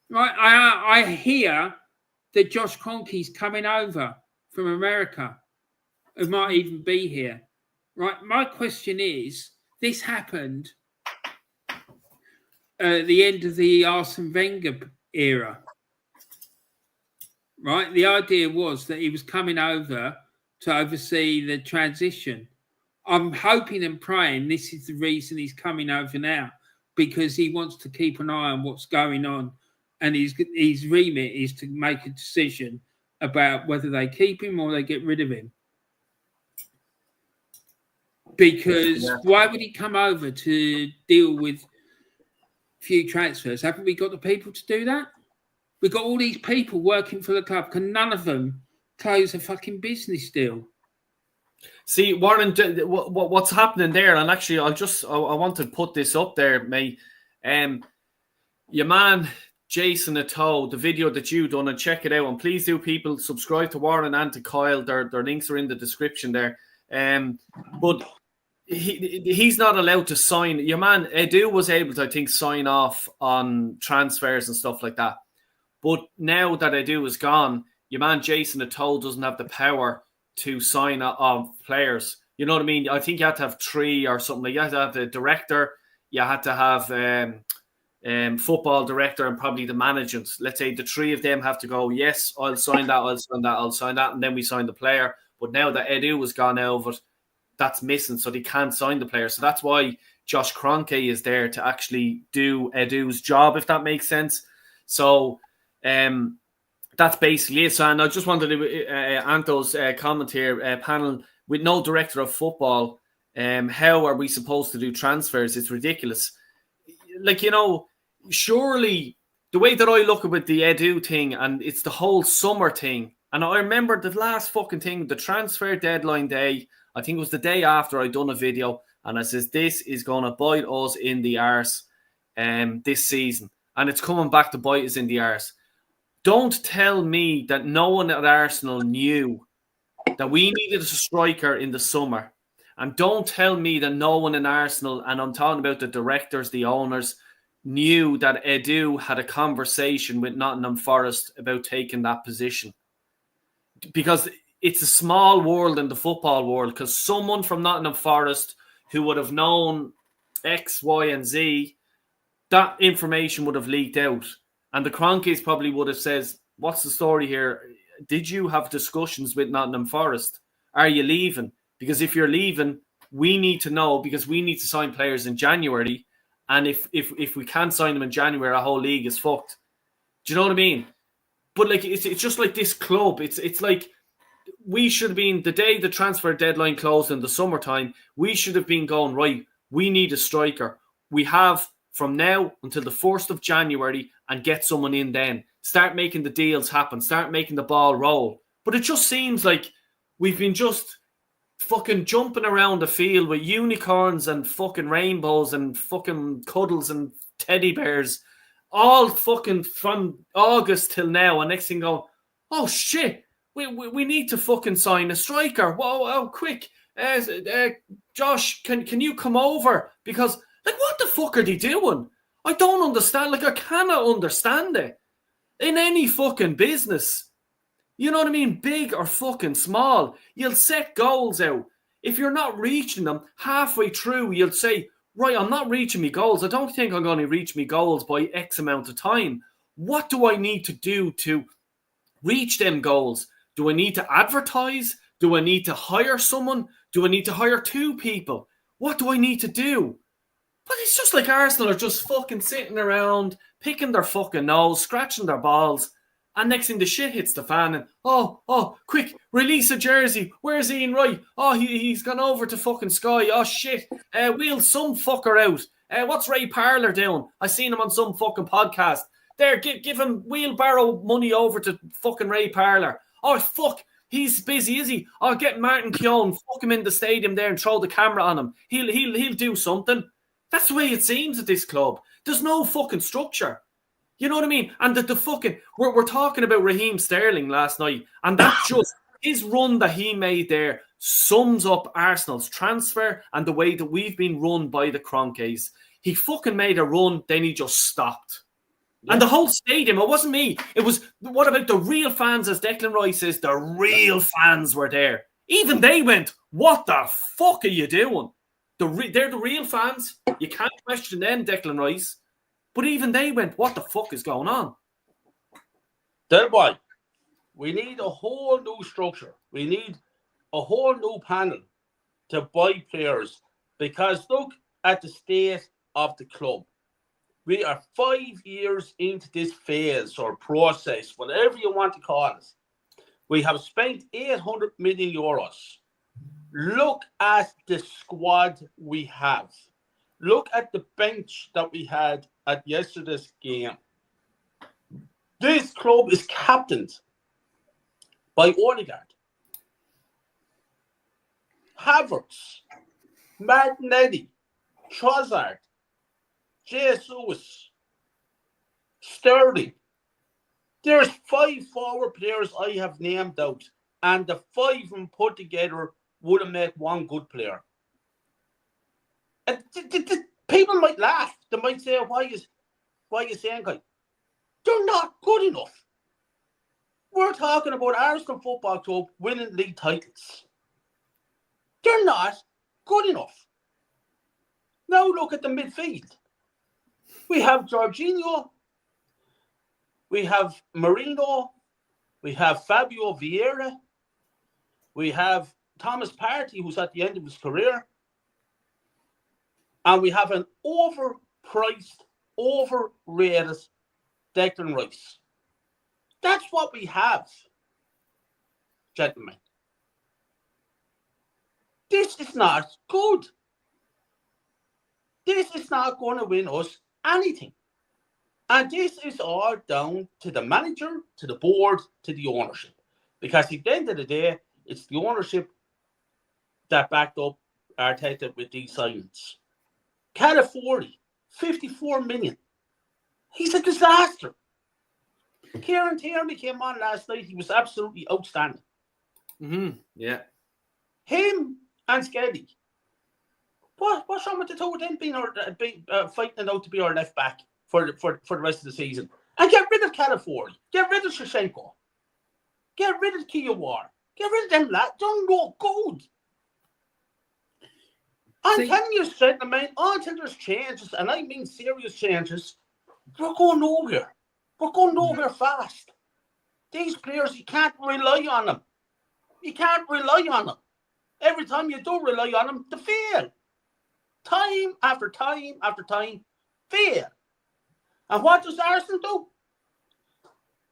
Right? I hear that Josh Kroenke's coming over from America. It might even be here. Right? My question is, this happened at the end of the Arsene Wenger era. Right? The idea was that he was coming over to oversee the transition. I'm hoping and praying this is the reason he's coming over now, because he wants to keep an eye on what's going on, and his remit is to make a decision about whether they keep him or they get rid of him. Because why would he come over to deal with few transfers? Haven't we got the people to do that? We've got all these people working for the club. Can none of them close a fucking business deal? See, Warren, what's happening there? And actually, I want to put this up there, mate. Your man Jason Atow, the video that you done, and check it out. And please do, people, subscribe to Warren and to Kyle. Their links are in the description there. But he's not allowed to sign. Your man Edu was able to, I think, sign off on transfers and stuff like that. But now that Edu is gone, your man Jason Atow doesn't have the power to sign off players. You know what I mean? I think you had to have 3 or something. You had to have the director, you had to have football director, and probably the managers. Let's say the 3 of them have to go, yes, I'll sign that, I'll sign that, I'll sign that, and then we sign the player. But But now that Edu has gone over, that's missing, so they can't sign the player. So that's why Josh Kroenke is there to actually do Edu's job, if that makes sense. So that's basically it. So, and I just wanted to Anto's comment here, panel, with no director of football, how are we supposed to do transfers? It's ridiculous. Like, you know, surely the way that I look at the Edu thing, and it's the whole summer thing, and I remember the last fucking thing, the transfer deadline day, I think it was the day after I done a video, and I says, this is going to bite us in the arse this season. And it's coming back to bite us in the arse. Don't tell me that no one at Arsenal knew that we needed a striker in the summer. And don't tell me that no one in Arsenal, and I'm talking about the directors, the owners, knew that Edu had a conversation with Nottingham Forest about taking that position. Because it's a small world in the football world, because someone from Nottingham Forest who would have known X, Y, and Z, that information would have leaked out. And the Kroenkes probably would have said, what's the story here? Did you have discussions with Nottingham Forest? Are you leaving? Because if you're leaving, we need to know, because we need to sign players in January. And if we can't sign them in January, our whole league is fucked. Do you know what I mean? But like it's just like this club. It's like we should have been, the day the transfer deadline closed in the summertime, we should have been going, right, we need a striker. We have from now until the 1st of January and get someone in then. Start making the deals happen. Start making the ball roll. But it just seems like we've been just fucking jumping around the field with unicorns and fucking rainbows and fucking cuddles and teddy bears all fucking from August till now. And next thing going, oh shit, we need to fucking sign a striker. Whoa, quick. Josh, can you come over? Because, like, what the fuck are they doing? I don't understand. Like, I cannot understand it. In any fucking business. You know what I mean? Big or fucking small. You'll set goals out. If you're not reaching them, halfway through, you'll say, right, I'm not reaching my goals. I don't think I'm going to reach my goals by X amount of time. What do I need to do to reach them goals? Do I need to advertise? Do I need to hire someone? Do I need to hire 2 people? What do I need to do? But it's just like Arsenal are just fucking sitting around, picking their fucking nose, scratching their balls, and next thing the shit hits the fan and, oh, quick, release a jersey. Where's Ian Wright? Oh, he's gone over to fucking Sky. Oh, shit. Wheel some fucker out. What's Ray Parlour doing? I seen him on some fucking podcast. There, give him wheelbarrow money over to fucking Ray Parlour. Oh, fuck. He's busy, is he? Oh, get Martin Keown, fuck him in the stadium there and throw the camera on him. He'll do something. That's the way it seems at this club. There's no fucking structure. You know what I mean? And the fucking... We're talking about Raheem Sterling last night, and that just... His run that he made there sums up Arsenal's transfer and the way that we've been run by the Kroenkes. He fucking made a run, then he just stopped. Yeah. And the whole stadium, it wasn't me. It was, what about the real fans, as Declan Rice says, the real fans were there. Even they went, what the fuck are you doing? They're the real fans. You can't question them, Declan Rice. But even they went, what the fuck is going on? Then why? We need a whole new structure. We need a whole new panel to buy players. Because look at the state of the club. We are 5 years into this phase or process, whatever you want to call it. We have spent 800 million euros. Look at the squad we have. Look at the bench that we had at yesterday's game. This club is captained by Odegaard, Havertz, Martinelli, Trossard, Jesus, Sterling. There's 5 forward players I have named out, and the 5 of them put together would have made one good player. And people might laugh. They might say, why are you saying that? They're not good enough. We're talking about Arsenal Football Club winning league titles. They're not good enough. Now look at the midfield. We have Jorginho. We have Marino. We have Fabio Vieira. We have Thomas Partey, who's at the end of his career. And we have an overpriced, overrated Declan Rice. That's what we have, gentlemen. This is not good. This is not going to win us anything. And this is all down to the manager, to the board, to the ownership. Because at the end of the day, it's the ownership that backed up Arteta with these signings. Calafiori, 54 million. He's a disaster. Kieran Tierney came on last night. He was absolutely outstanding. Yeah. Him and Skelly. What's wrong with the two of them being fighting out to be our left back for the rest of the season? And get rid of Calafiori. Get rid of Shevchenko. Get rid of Kyle Walsh. Get rid of them lads. They're no good. I'm telling you, gentlemen, until there's changes, and I mean serious changes, we're going nowhere. We're going nowhere fast. These players, you can't rely on them. You can't rely on them. Every time you do rely on them, they fail. Time after time after time, fail. And what does Arsenal do?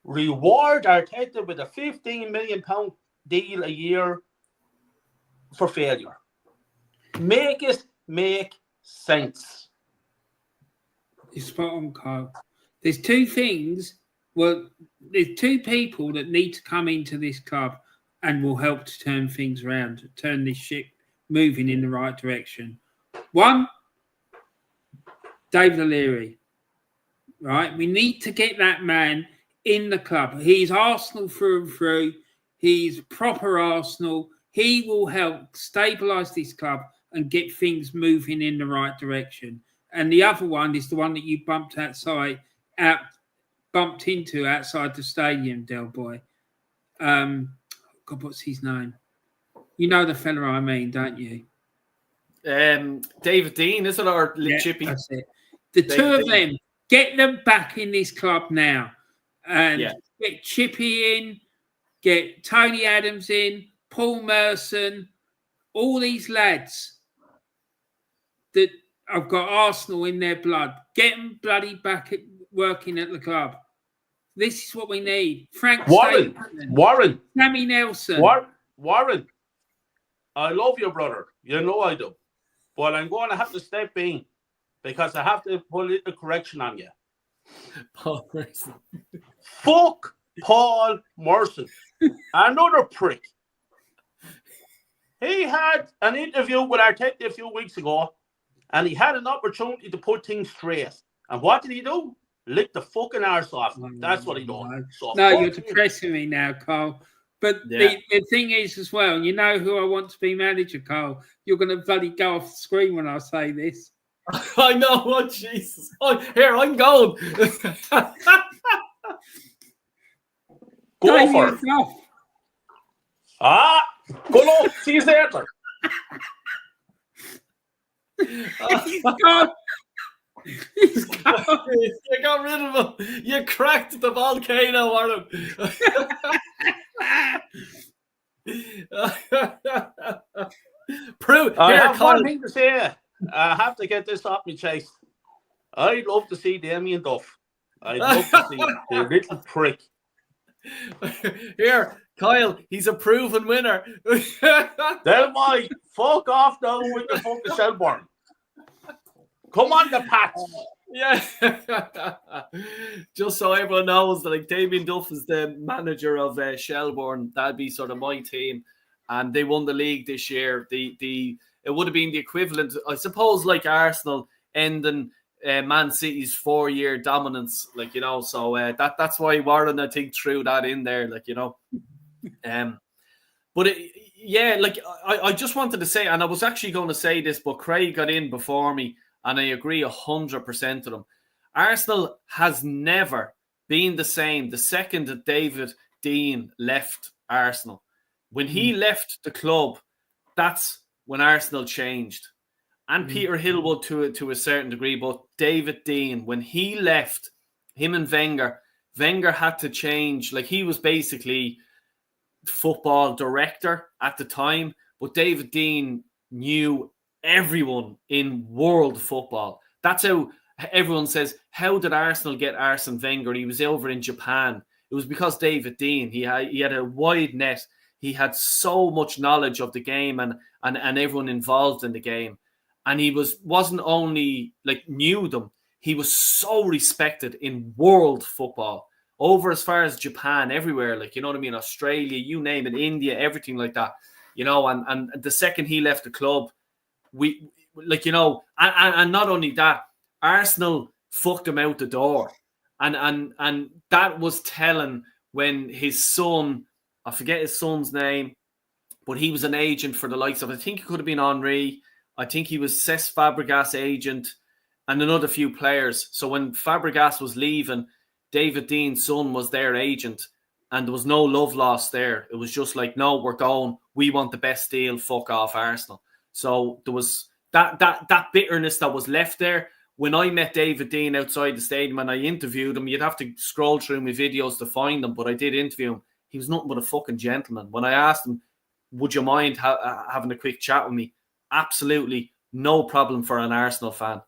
Reward Arteta with a £15 million deal a year for failure. Make it make sense. You're spot on, Kyle. There's two things. Well, there's two people that need to come into this club and will help to turn things around, turn this ship moving in the right direction. One, David O'Leary. Right? We need to get that man in the club. He's Arsenal through and through. He's proper Arsenal. He will help stabilise this club and get things moving in the right direction. And the other one is the one that you bumped into outside the stadium, Del Boy. God, what's his name? You know the fella I mean, don't you? David Dean, is it? Or Chippy? That's it. The David two of Dean. Them, get them back in this club now. And get Chippy in, get Tony Adams in, Paul Merson, all these lads that have got Arsenal in their blood. Get them bloody back at working at the club. This is what we need. Frank Warren. Sammy Nelson. Warren. I love you, brother. You know I do. But I'm going to have to step in because I have to put a correction on you. Paul Merson. Fuck Paul Merson. Another prick. He had an interview with Arteta a few weeks ago and he had an opportunity to put things straight. And what did he do? Lick the fucking arse off. That's what he done. So no, you're depressing me now, Carl. But the thing is as well, you know who I want to be manager, Carl. You're going to bloody go off the screen when I say this. I know. Oh, Jesus. Oh, here, I'm going. Go for it. Good luck. See you later. He's gone. He's gone. You got rid of him. You cracked the volcano, Warren. I have one thing to say. I have to get this off my chest. I'd love to see Damien Duff. I'd love to see the little prick. Here, Kyle, he's a proven winner. Tell my fuck off now with the fucking Shelbourne. Come on, the Pats. Yeah. Just so everyone knows that like Damien Duff is the manager of Shelbourne. That'd be sort of my team. And they won the league this year. It would have been the equivalent, I suppose, like Arsenal ending Man City's 4-year dominance, like, you know. So that's why Warren, I think, threw that in there, like, you know. But I just wanted to say, and I was actually going to say this, but Craig got in before me, and I agree 100% with him. Arsenal has never been the same the second that David Dean left Arsenal. When he left the club, that's when Arsenal changed. And Peter Hillwood to a certain degree, but David Dean, when he left, him and Wenger had to change. Like, he was basically football director at the time, but David Dein knew everyone in world football. That's how everyone says, how did Arsenal get Arsene Wenger? He was over in Japan. It was because David Dein. He had a wide net. He had so much knowledge of the game and everyone involved in the game. And he wasn't only like knew them, he was so respected in world football. Over as far as Japan, everywhere, like, you know what I mean? Australia, you name it, India, everything like that. You know, and the second he left the club, we like, you know, and not only that, Arsenal fucked him out the door. And that was telling when his son, I forget his son's name, but he was an agent for the likes of, I think it could have been Henry, I think he was Cesc Fabregas' agent, and another few players. So when Fabregas was leaving, David Dein's son was their agent, and there was no love lost there. It was just like, no, we're going. We want the best deal. Fuck off, Arsenal. So there was that bitterness that was left there. When I met David Dein outside the stadium and I interviewed him, you'd have to scroll through my videos to find him, but I did interview him. He was nothing but a fucking gentleman. When I asked him, would you mind having a quick chat with me? Absolutely no problem for an Arsenal fan.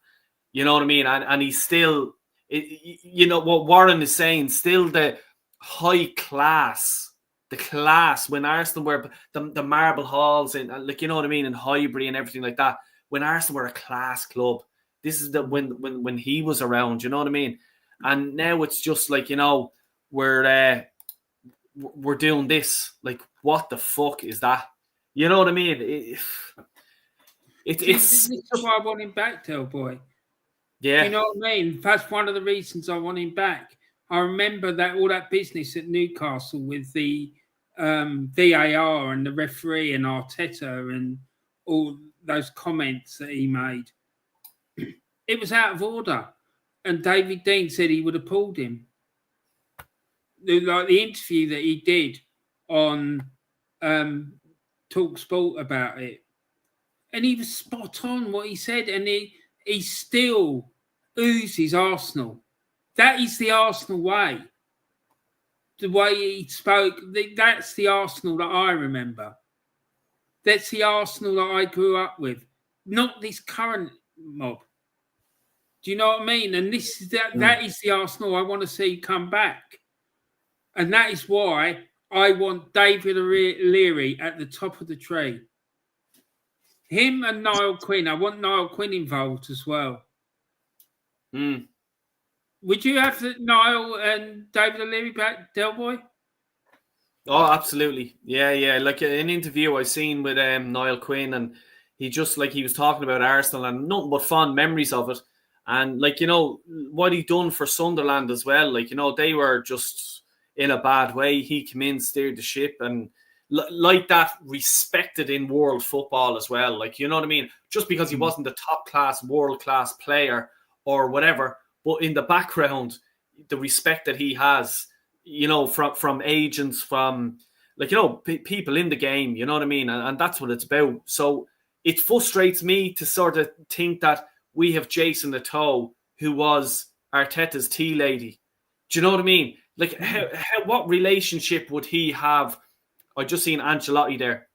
You know what I mean? And he's still, you know, what Warren is saying, still the high class, the class when Arsenal were the marble halls and like, you know what I mean, in Highbury and everything like that. When Arsenal were a class club, this is the when he was around, you know what I mean? And now it's just like, you know, we're doing this. Like, what the fuck is that? You know what I mean? It's why I want him back, Del Boy. Yeah. You know what I mean? That's one of the reasons I want him back. I remember that all that business at Newcastle with the VAR and the referee and Arteta and all those comments that he made. It was out of order. And David Dein said he would have pulled him. Like the interview that he did on Talk Sport about it. And he was spot on what he said. And he still oozes Arsenal. That is the Arsenal way. The way he spoke, that's the Arsenal that I remember. That's the Arsenal that I grew up with. Not this current mob. Do you know what I mean? And this is that is the Arsenal I want to see come back. And that is why I want David O'Leary at the top of the tree. Him and Niall Quinn. I want Niall Quinn involved as well. Would you have Niall and David O'Leary back, Del Boy? Oh, absolutely. Yeah. Like an interview I seen with Niall Quinn, and he just, like, he was talking about Arsenal and nothing but fond memories of it. And, like, you know, what he done for Sunderland as well. Like, you know, they were just in a bad way. He came in, steered the ship, and like that, respected in world football as well. Like, you know what I mean? Just because he wasn't the top class, world class player or whatever, but in the background, the respect that he has, you know, from agents, from, like, you know, people in the game, you know what I mean? And that's what it's about. So it frustrates me to sort of think that we have Jason Eto'o, who was Arteta's tea lady. Do you know what I mean? Like, what relationship would he have? I just seen Ancelotti there.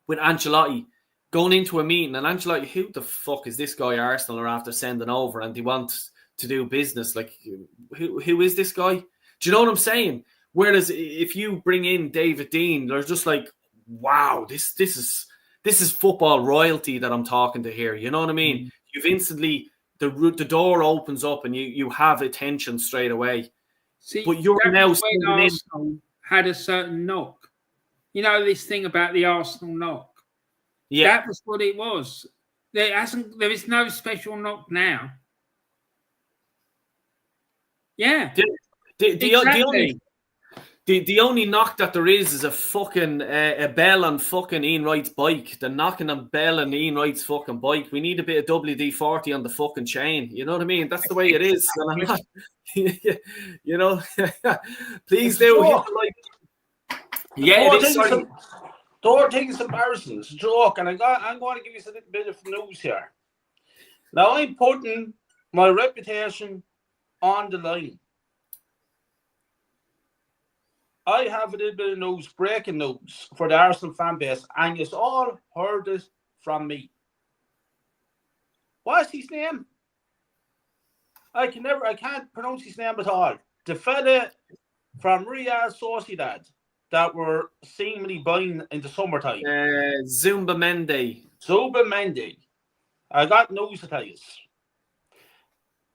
With Ancelotti going into a meeting, and Ancelotti, who the fuck is this guy Arsenal are after sending over, and they want to do business? Like, who is this guy? Do you know what I'm saying? Whereas if you bring in David Dein, they're just like, wow, this is football royalty that I'm talking to here. You know what I mean? You've instantly, the door opens up and you have attention straight away. See, but you're now when Arsenal had a certain knock. You know this thing about the Arsenal knock? Yeah. That was what it was. There is no special knock now. Yeah. The only knock that there is a fucking a bell on fucking Ian Wright's bike. They're knocking on bell on Ian Wright's fucking bike. We need a bit of WD-40 on the fucking chain. You know what I mean? That's the way it is. And I'm not, you know, please do. Yeah, it is. Don't think it's embarrassing. It's a joke, and I'm going to give you a little bit of news here. Now, I'm putting my reputation on the line. I have a little bit of news, breaking news for the Arsenal fan base, and you all heard it from me. What's his name? I can't pronounce his name at all. The fella from Real Sociedad that were seemingly buying in the summertime. Zumbamendi. Zumbamendi. I got news to tell you.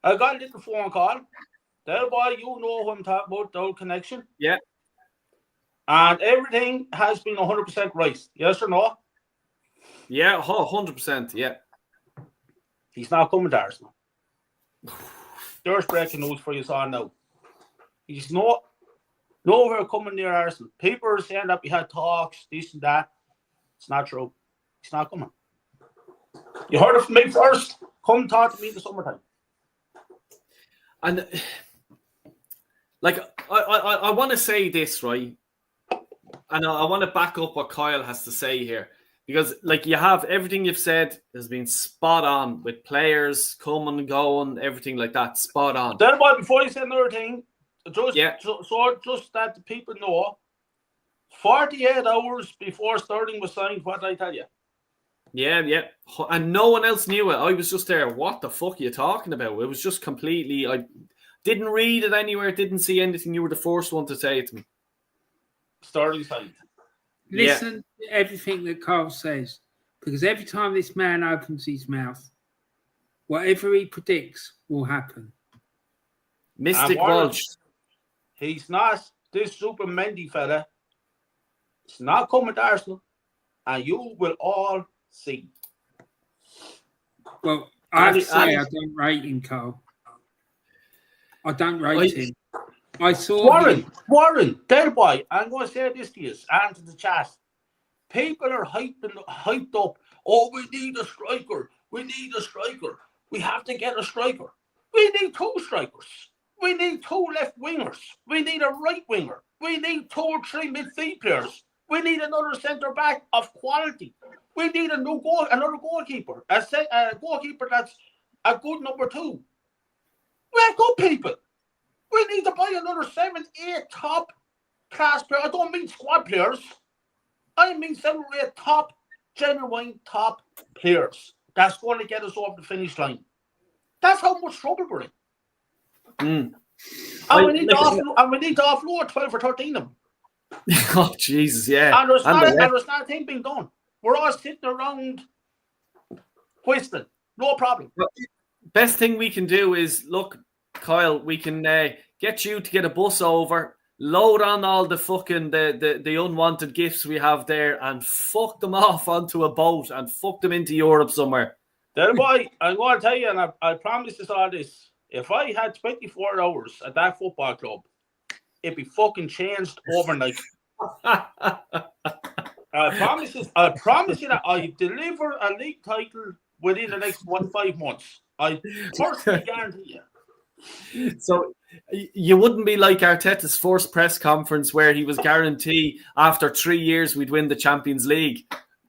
I got a little phone call. There, boy, you know who I'm talking about, the old connection. Yeah. And everything has been 100% right. Yes or no? Yeah, 100%. Yeah. He's not coming to Arsenal. There's breaking news for you all now. He's nowhere coming near Arsenal. People are saying that we had talks, this and that. It's not true. He's not coming. You heard it from me first. Come talk to me in the summertime. And like I want to say this, right? And I want to back up what Kyle has to say here. Because, like, you have everything you've said has been spot on with players coming and going, everything like that, spot on. Then, boy, before you say another thing, just that the people know, 48 hours before Sterling was signed, what did I tell you? Yeah. And no one else knew it. I was just there. What the fuck are you talking about? It was just completely... I didn't read it anywhere, didn't see anything. You were the first one to say it to me. Sterling signed. Listen to everything that Kyle says, because every time this man opens his mouth, whatever he predicts will happen. Mystic Walsh. He's not this Zumbamendi fella. It's not coming to Arsenal, and you will all see. Well, I have to say I don't rate him, Kyle. I don't rate him. I saw Warren, dead boy. I'm going to say this to you and to the chat. People are hyped up. Oh, we need a striker. We need a striker. We have to get a striker. We need 2 strikers. We need 2 left wingers. We need a right winger. We need 2 or 3 midfield players. We need another centre back of quality. We need another goalkeeper. A goalkeeper that's a good number 2. We have good people. We need to buy another 7, 8 top class players. I don't mean squad players. I mean 7 or 8 top, genuine top players. That's going to get us over the finish line. That's how much trouble we're in. And we need to offload 12 or 13 of them. Oh, Jesus, yeah. And there's not a thing being done. We're all sitting around whistling. No problem. Best thing we can do is, look, Kyle, we can get you to get a bus over, load on all the fucking the unwanted gifts we have there, and fuck them off onto a boat and fuck them into Europe somewhere. Then, boy, I'm going to tell you, and I promise you all this: if I had 24 hours at that football club, it'd be fucking changed overnight. I promise you that I deliver a league title within the next 5 months. I personally guarantee you. So you wouldn't be like Arteta's first press conference where he was guaranteed after 3 years we'd win the Champions League.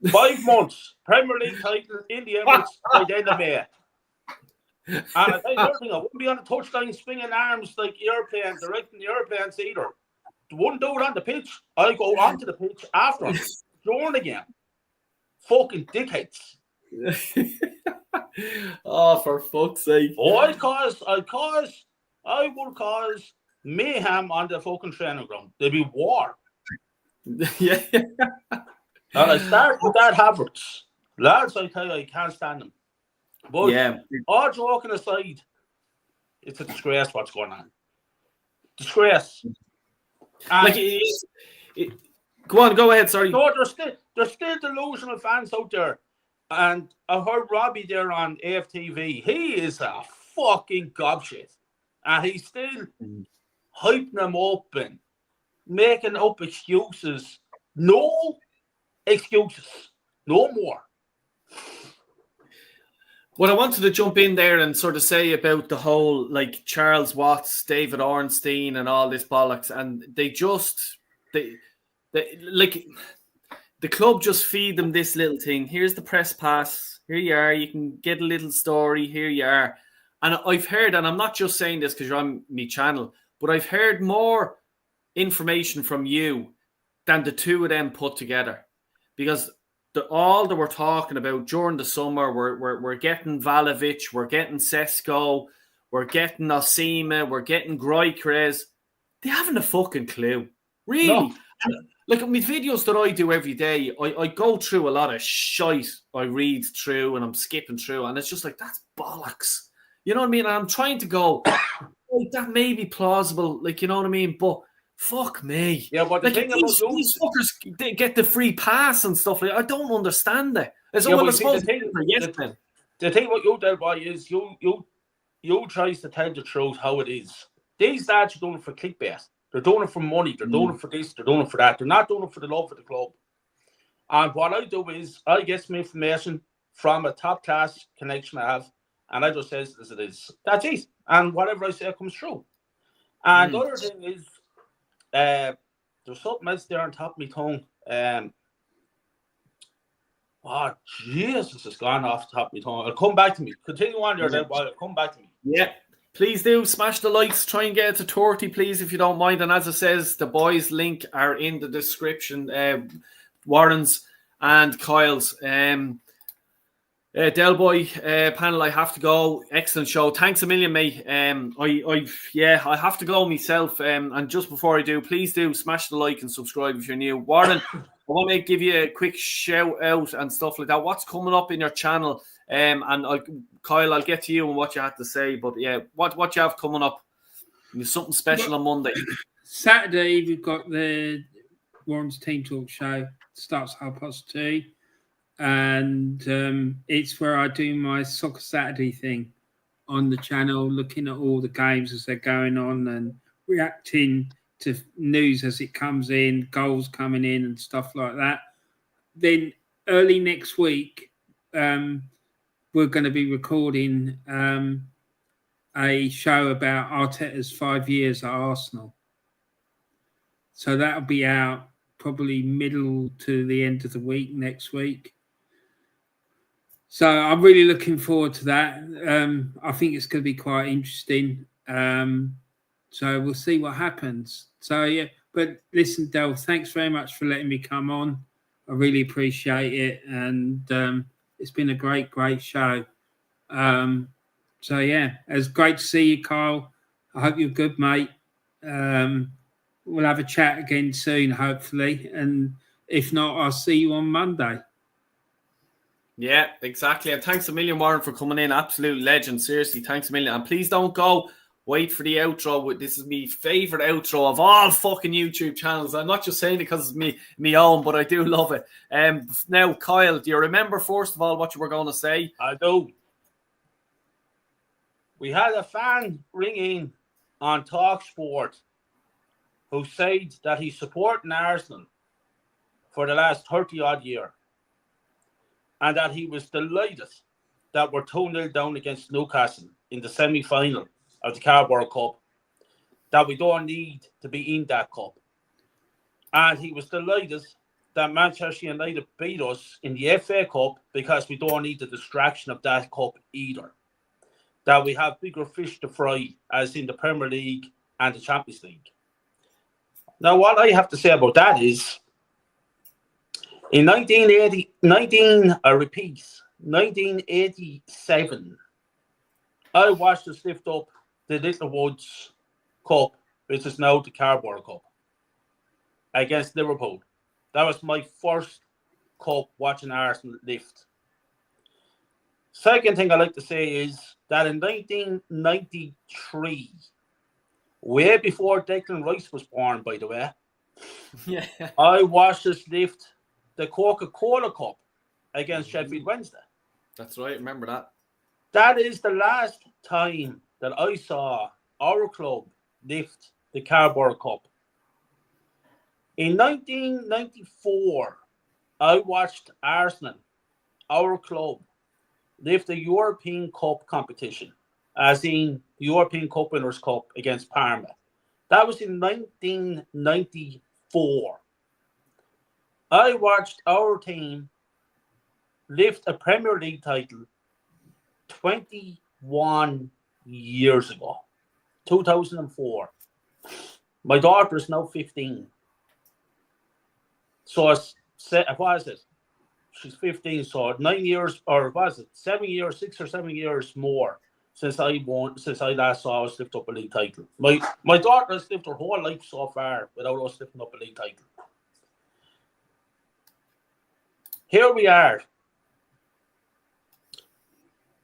5 months, Premier League title in the Emirates by the end of May. And I tell you another thing, I wouldn't be on the touchline swinging arms like airplanes, directing the airplanes either. I wouldn't do it on the pitch. I go onto the pitch after throwing again. Fucking dickheads. Oh, for fuck's sake. Oh, I would cause mayhem on the fucking training ground. There'd be war. Yeah. And I start with that Havertz. Lads, I tell you, I can't stand them. But all joking aside, it's a disgrace what's going on. Disgrace. Go ahead, sorry. No, there's still delusional fans out there. And I heard Robbie there on AFTV. He is a fucking gobshit. And he's still hyping them up and making up excuses. No excuses. No more. What I wanted to jump in there and sort of say about the whole, like, Charles Watts, David Ornstein and all this bollocks, and they the club just feed them this little thing. Here's the press pass. Here you are. You can get a little story. Here you are. And I've heard, and I'm not just saying this because you're on my channel, but I've heard more information from you than the two of them put together, because all that we're talking about during the summer, we're getting Vlahovic, we're getting Sesko, we're getting Osima, we're getting Gyökeres. They haven't a fucking clue, really. No. Like my videos that I do every day, I go through a lot of shite. I read through and I'm skipping through, and it's just like, that's bollocks. You know what I mean? And I'm trying to go, like, that may be plausible, like, you know what I mean? But fuck me. Yeah, but the like, thing these fuckers they get the free pass and stuff like that. I don't understand it. As Yeah, well, but I see, suppose the thing what you Del Boy is you tries to tell the truth how it is. These lads are doing it for clickbait. They're doing it for money. They're doing it for this. They're doing it for that. They're not doing it for the love of the club. And what I do is I get some information from a top class connection I have, and I just says as it is. That's it. And whatever I say comes true. And the other thing is, there's something else there on top of my tongue. Oh, Jesus, it's gone off the top of my tongue. It'll come back to me. Continue on there, Del Boy. It'll come back to me. Yeah. Please do smash the likes. Try and get it to 30, please, if you don't mind. And as it says, the boys' link are in the description. Warren's and Kyle's. Del Boy panel, I have to go. Excellent show. Thanks a million, mate. I have to go myself. And just before I do, please do smash the like and subscribe if you're new. Warren, I want to give you a quick shout out and stuff like that. What's coming up in your channel? Kyle, I'll get to you and what you had to say. But yeah, what you have coming up? There's something special on Monday. Saturday, we've got the Warren's Team Talk show. Starts 2:30. And it's where I do my Soccer Saturday thing on the channel, looking at all the games as they're going on and reacting to news as it comes in, goals coming in and stuff like that. Then early next week, we're going to be recording a show about Arteta's 5 years at Arsenal. So that'll be out probably middle to the end of the week next week. So I'm really looking forward to that. I think it's going to be quite interesting. So we'll see what happens. So, yeah, but listen, Del, thanks very much for letting me come on. I really appreciate it. And it's been a great, great show. So, yeah, it's great to see you, Kyle. I hope you're good, mate. We'll have a chat again soon, hopefully. And if not, I'll see you on Monday. Yeah, exactly. And thanks a million, Warren, for coming in. Absolute legend. Seriously, thanks a million. And please don't go. Wait for the outro. This is my favourite outro of all fucking YouTube channels. I'm not just saying it because it's me own, but I do love it. Now, Kyle, do you remember, first of all, what you were going to say? I do. We had a fan ring in on TalkSport who said that he's supporting Arsenal for the last 30-odd years. And that he was delighted that we're 2-0 down against Newcastle in the semi-final of the Carabao Cup. That we don't need to be in that cup. And he was delighted that Manchester United beat us in the FA Cup because we don't need the distraction of that cup either. That we have bigger fish to fry, as in the Premier League and the Champions League. Now, what I have to say about that is, in 1987, I watched us lift up the Little Woods Cup, which is now the Carabao Cup, against Liverpool. That was my first cup watching Arsenal lift. Second thing I like to say is that in 1993, way before Declan Rice was born, by the way, I watched us lift the Coca-Cola Cup against Sheffield Wednesday. That's right, remember that. That is the last time that I saw our club lift the Carabao Cup. In 1994, I watched Arsenal, our club, lift the European Cup competition, as in the European Cup Winners' Cup against Parma. That was in 1994. I watched our team lift a Premier League title 21 years ago, 2004. My daughter is now 15. So what is it? She's 15, so 9 years, or was it 7 years, 6 or 7 years more since I last saw us lift up a league title. My daughter has lived her whole life so far without us lifting up a league title. Here we are.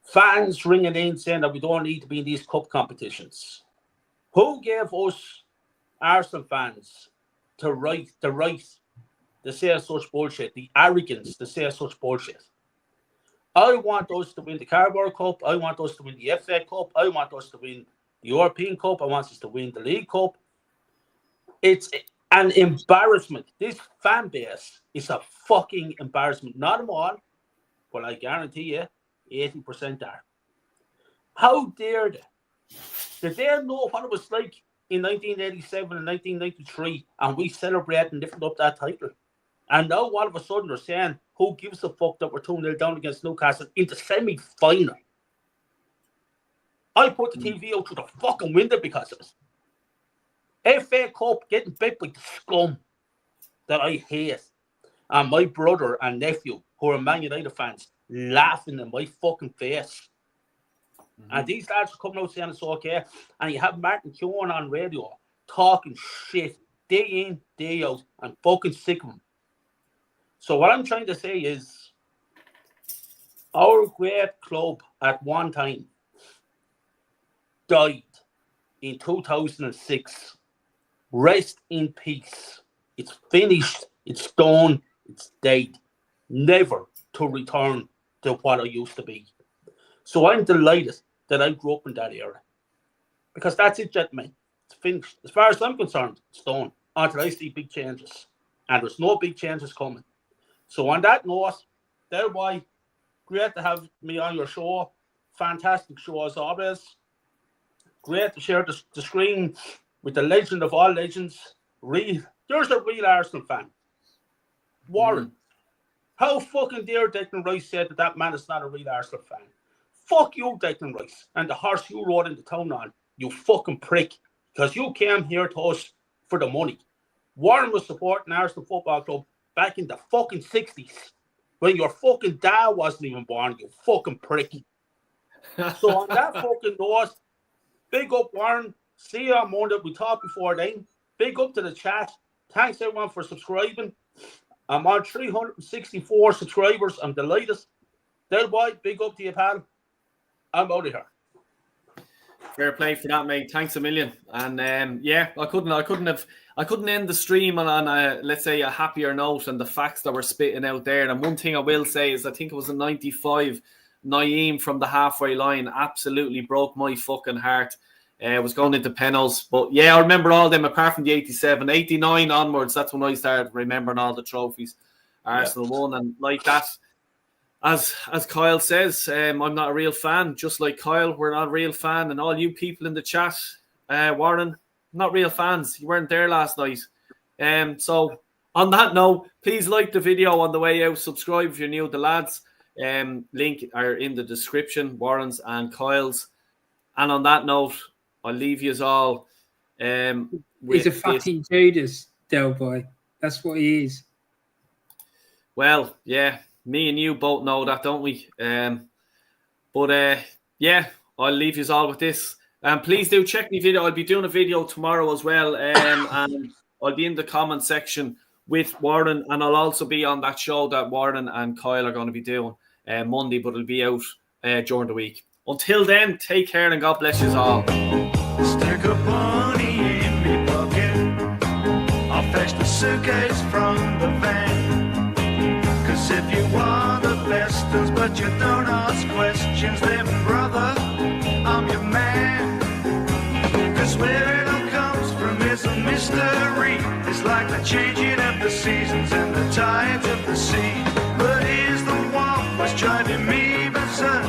Fans ringing in saying that we don't need to be in these cup competitions. Who gave us, Arsenal fans, the right to say such bullshit, the arrogance to say such bullshit? I want us to win the Carabao Cup. I want us to win the FA Cup. I want us to win the European Cup. I want us to win the League Cup. It's an embarrassment. This fan base is a fucking embarrassment. Not them all, but I guarantee you, 80% are. How dare they? Did they know what it was like in 1987 and 1993 and we celebrated and lifted up that title? And now all of a sudden they're saying, who gives a fuck that we're 2-0 down against Newcastle in the semi-final? I put the TV out through the fucking window because of it. FA Cup getting beat by the scum that I hate. And my brother and nephew, who are Man United fans, laughing in my fucking face. And these lads are coming out saying it's okay. And you have Martin Keown on radio talking shit day in, day out. I'm fucking sick of him. So what I'm trying to say is our great club at one time died in 2006. Rest in peace. It's finished. It's done. It's dead. Never to return to what I used to be. So I'm delighted that I grew up in that era. Because that's it, gentlemen. It's finished. As far as I'm concerned, it's done. Until I see big changes. And there's no big changes coming. So on that note, there boy, great to have me on your show. Fantastic show as always. Great to share the screen with the legend of all legends. There's a real Arsenal fan. Warren. How fucking dare Declan Rice say that man is not a real Arsenal fan? Fuck you, Declan Rice, and the horse you rode into town on, you fucking prick. Because you came here to us for the money. Warren was supporting Arsenal Football Club back in the fucking 60s. When your fucking dad wasn't even born, you fucking prick. So on that fucking note, big up Warren. See you on Monday. We talked before then. Big up to the chat. Thanks everyone for subscribing. I'm on 364 subscribers. I'm delighted. Del boy, big up to you, pal. I'm out of here. Fair play for that, mate. Thanks a million. And yeah, I couldn't end the stream on a, let's say, a happier note and the facts that we're spitting out there. And one thing I will say is I think it was a 95 Naeem from the halfway line absolutely broke my fucking heart. Was going into penalties. But yeah, I remember all them apart from the 87. 89 onwards, that's when I started remembering all the trophies Arsenal won. And like that, as Kyle says, I'm not a real fan. Just like Kyle, we're not a real fan. And all you people in the chat, Warren, not real fans. You weren't there last night. So on that note, please like the video on the way out. Subscribe if you're new. The lads link are in the description, Warren's and Kyle's. And on that note, I'll leave you all. He's a fucking Judas, Del Boy. That's what he is. Well, yeah, me and you both know that, don't we? But yeah, I'll leave you all with this. Please do check my video. I'll be doing a video tomorrow as well. And I'll be in the comment section with Warren. And I'll also be on that show that Warren and Kyle are going to be doing Monday, but it'll be out during the week. Until then, take care and God bless you all. Stick a money in me pocket. I'll fetch the suitcase from the van. Cause if you are the best ones but you don't ask questions, then brother, I'm your man. Cause where it all comes from is a mystery. It's like the changing of the seasons and the tides of the sea. But here's the one what's driving me berserk.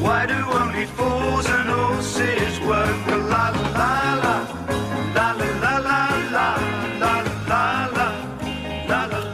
Why do only 4